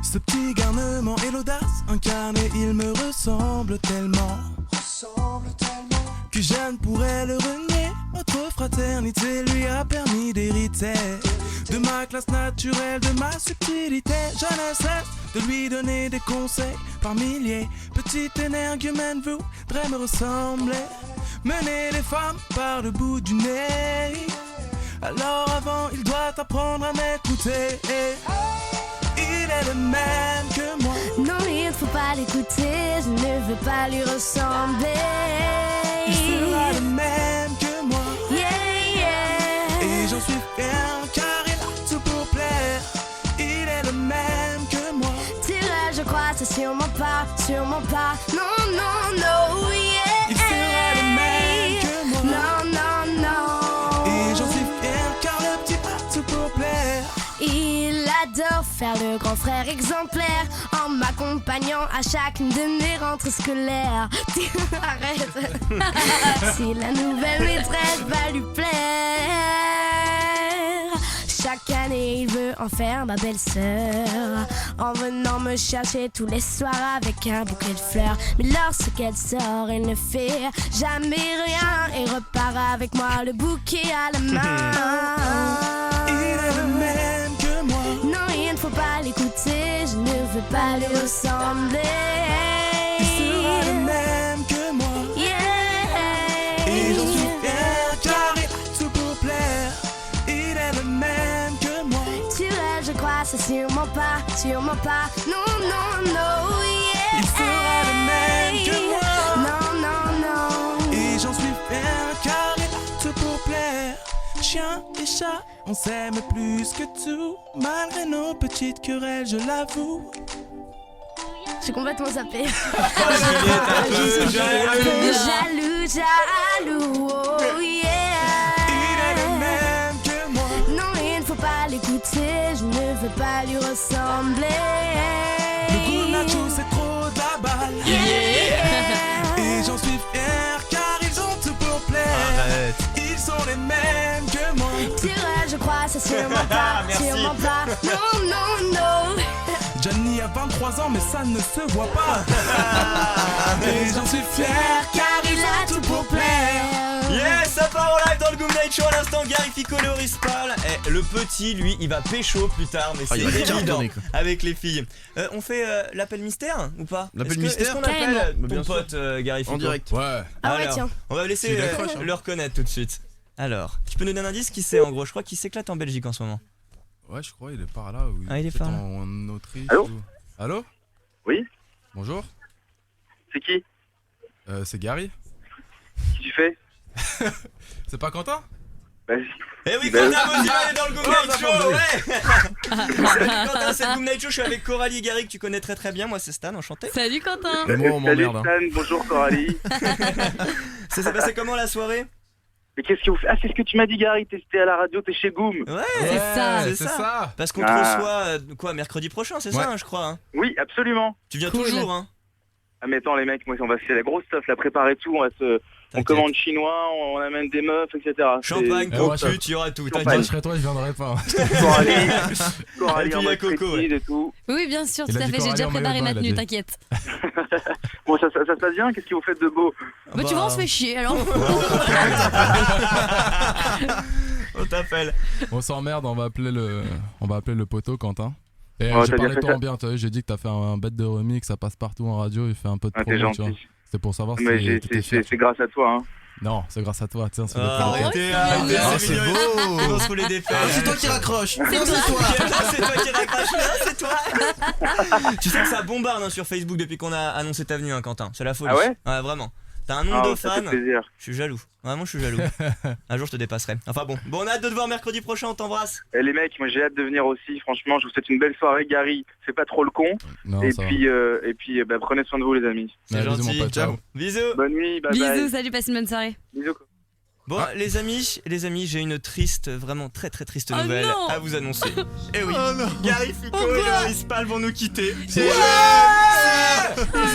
Ce petit garnement et l'audace incarné, il me ressemble tellement que je ne pourrais le renier. Notre fraternité lui a permis d'hériter de ma classe naturelle, de ma subtilité. Je ne cesse de lui donner des conseils par milliers. Petite énergumène voudrait me ressembler, mener les femmes par le bout du nez. Alors avant, il doit apprendre à m'écouter. Il est le même que moi. Non, il ne faut pas l'écouter, je ne veux pas lui ressembler. Il sera le même que moi. Yeah, yeah. Et j'en suis fier car il a tout pour plaire. Il est le même que moi. Dirais, je crois, c'est sûrement pas. Non, non, non, yeah. Il sera le même que moi. Non, non, non. Et j'en suis fier car le petit a tout pour plaire. Il adore faire le grand frère exemplaire en m'accompagnant à chacune de mes rentrées scolaires. Arrête. Si la nouvelle maîtresse va lui plaire, chaque année il veut en faire ma belle-sœur, en venant me chercher tous les soirs avec un bouquet de fleurs. Mais lorsqu'elle sort, elle ne fait jamais rien et repart avec moi le bouquet à la main. Il est le même que moi. Non, il ne faut pas l'écouter, je ne veux pas lui ressembler. Il sera le même que moi. Yeah. Et j'en suis fier car il a tout pour plaire. Il est le même que moi. Tu es, je crois, c'est sûrement pas. Non, non, non, yeah. Il sera le même que moi. Non, non, non. Et j'en suis fier car il a tout pour plaire. Chien et chat, on s'aime plus que tout. Malgré nos petites querelles, je l'avoue. Je suis complètement zappée. Jaloux, oh yeah. Il est le même que moi. Non, il ne faut pas l'écouter, je ne veux pas lui ressembler. Le goût nacho, c'est trop de la balle. Yeah. Et j'en suis fier car ils ont tout pour plaire. Arrête. Ils sont les mêmes que moi. Dirais, je crois, c'est sûrement pas. Merci. Sûrement pas. Non, non, non. Johnny a 23 ans mais ça ne se voit pas. Et j'en suis fier car il a tout pour plaire. Yes, ça part en live dans le Goom Night Show à l'instant. Gary Fico, le Rispal. Le petit, lui, il va pécho plus tard, mais c'est il va évident cartonner, quoi. avec les filles. On fait l'appel mystère ou pas? L'appel Est-ce mystère qu'on Carrément. appelle Bien ton sûr. pote Gary Fico En direct. Ouais. Ah ouais, Alors, tiens. on va laisser S'il accroche, hein. le reconnaître tout de suite. Alors, tu peux nous donner un indice? Qui c'est en gros? Je crois qu'il s'éclate en Belgique en ce moment. Ouais, je crois il est par là. Ah, il est par là. En Autriche. Allô ou- Allô? Oui, Bonjour. c'est qui? C'est Gary. Qui tu fais? C'est pas Quentin? Vas-y. Eh oui, Ben, Quentin Mozilla est dans le Goom Night Show, ouais. Salut Quentin, c'est le Goom Night Show, je suis avec Coralie et Gary que tu connais très très bien, moi c'est Stan, enchanté. Salut Quentin. Et moi, on Salut m'emmerde. Stan, bonjour Coralie. Ça s'est passé comment la soirée? Mais qu'est-ce que vous faites? Ah, c'est ce que tu m'as dit, Gary, t'es à la radio, t'es chez Goom. Ouais, c'est c'est ça. Parce qu'on te Ah. reçoit quoi, mercredi prochain, c'est ça, hein, je crois. Hein. Oui, absolument. Tu viens Cool. toujours, hein. Ah, mais attends, les mecs, moi, on va faire la grosse stuff, la préparer tout, on T'inquiète. commande chinois, on amène des meufs, etc. Champagne, C'est- gros cocu, tu y auras tout, Champagne. Moi, t'inquiète. je serais toi, je viendrais pas. Coralie, Et Coralie puis en il y a mode Coco, striptease ouais. et tout. Oui, bien sûr, Il tout a à dit fait. J'ai déjà Coralie en préparé maillot ma de bain, il a tenue, dit. t'inquiète. Bon, ça se passe bien, qu'est-ce que vous faites de beau? Bah, tu vois, on se fait chier alors. On t'appelle. On s'emmerde, on va appeler le poteau Quentin. Et Oh, j'ai t'as bien parlé fait de toi ça. en bien, j'ai dit que t'as fait un bête de remix, ça passe partout en radio, il fait un peu de Ah, t'es promo, tu vois. gentil. C'était pour savoir si Mais t'étais fier. c'est grâce à toi, hein. Non, c'est grâce à toi, tiens, c'est Ah, le arrêtez, Ah, arrêtez, c'est mignon. beau. Ils vont se rouler des fesses. Ah, c'est toi qui raccroche. Non, C'est c'est toi. toi. Là, c'est toi qui raccroche, là, c'est toi. Tu sais que ça bombarde hein, sur Facebook depuis qu'on a annoncé ta venue, hein, Quentin. C'est la folie. Ah ouais vraiment. T'as un nombre de Ça fait fans. plaisir. Je suis jaloux. Vraiment, je suis jaloux. Un jour, je te dépasserai. Enfin bon. Bon, on a hâte de te voir mercredi prochain. On t'embrasse. Et les mecs, moi j'ai hâte de venir aussi, franchement, je vous souhaite une belle soirée, Gary. Fais pas trop le con. Non, et, ça puis, bah, prenez soin de vous, les amis. C'est Ouais, bisous, gentil. mon pote, ciao. Bisous. Bonne nuit, bye Bisous, bye. salut, passe une bonne soirée. Bisous. Bon, les amis, j'ai une triste, vraiment très très triste Oh nouvelle non. à vous annoncer. Eh oui, Gary Fico Oh et bah. le Rispal vont nous quitter. Ils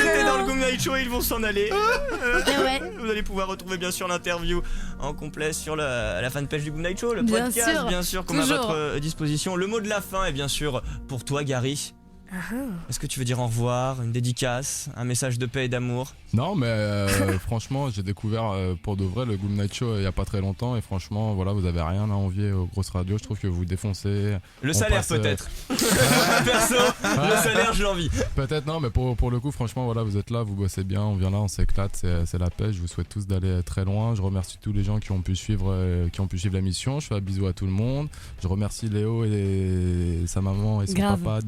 étaient dans le Goom Night Show et ils vont s'en aller. ouais. Vous allez pouvoir retrouver bien sûr l'interview en complet sur la fanpage du Goom Night Show, le Bien podcast sûr, bien sûr qu'on a à toujours. votre disposition. Le mot de la fin est bien sûr pour toi Gary. Est-ce que tu veux dire au revoir, une dédicace, un message de paix et d'amour? Non, mais franchement, j'ai découvert pour de vrai le Goom Night Show il y a pas très longtemps et franchement, voilà, vous avez rien à envier aux grosses radios. Je trouve que vous défoncez. Le salaire peut-être. Perso, le salaire, je l'envie. Peut-être non, mais pour le coup, franchement, voilà, vous êtes là, vous bossez bien, on vient là, on s'éclate, c'est la paix. Je vous souhaite tous d'aller très loin. Je remercie tous les gens qui ont pu suivre l'émission. Je fais un bisou à tout le monde. Je remercie Léo et sa maman et son papa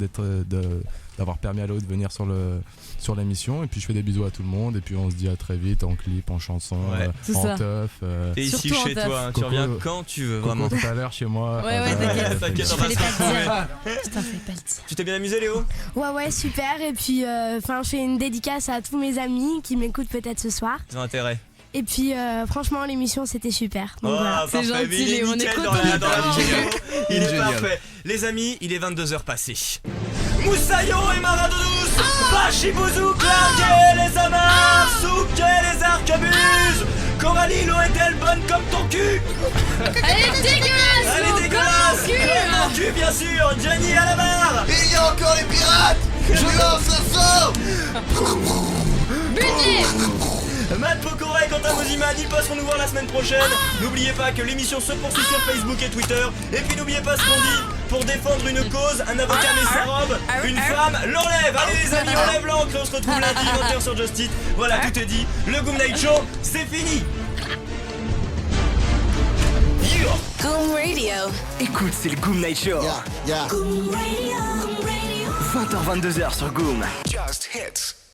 d'avoir permis à Léo de venir sur l'émission. Et puis je fais des bisous à tout le monde. Et puis on se dit à très vite en clip, en chanson, en teuf. T'es ici Surtout chez toi, hein, tu reviens quand tu veux, vraiment. Tout à l'heure chez moi. Ouais, t'inquiète, on va se retrouver. Je t'en fais pas le dire. Tu t'es bien amusé, Léo? Ouais, super. Et puis, je fais une dédicace à tous mes amis qui m'écoutent peut-être ce soir. Ils ont intérêt. Et puis, franchement, l'émission c'était super. Donc, Oh, voilà. parfait, C'est gentil, mais il est Léo, on est nickel content dans la de toi. vidéo. Il est Génial. parfait. Les amis, il est 22h passé. Moussaillon et Maradoudos, Bachibouzou, Clarguet, les amarres, Souquet, les arquebuses, Coralie, l'eau est-elle bonne comme ton cul? Elle est dégueulasse, Elle est dégueulasse, comme mon cul, bien sûr. Gianni à la barre. Il y a encore les pirates. Je lance un sort. Budget. Matt Pokora et Quentin Moziman, ils passeront nous voir la semaine prochaine. N'oubliez pas que l'émission se poursuit sur Facebook et Twitter. Et puis n'oubliez pas ce qu'on dit. Pour défendre une cause, un avocat met sa robe, une femme l'enlève. Allez les amis, on lève l'encre et on se retrouve lundi 20h sur Just Eat. Voilà, tout est dit. Le Goom Night Show, c'est fini. Goom Radio. Écoute, c'est le Goom Night Show. Goom Radio. 20h, 22h sur Goom. Just hits.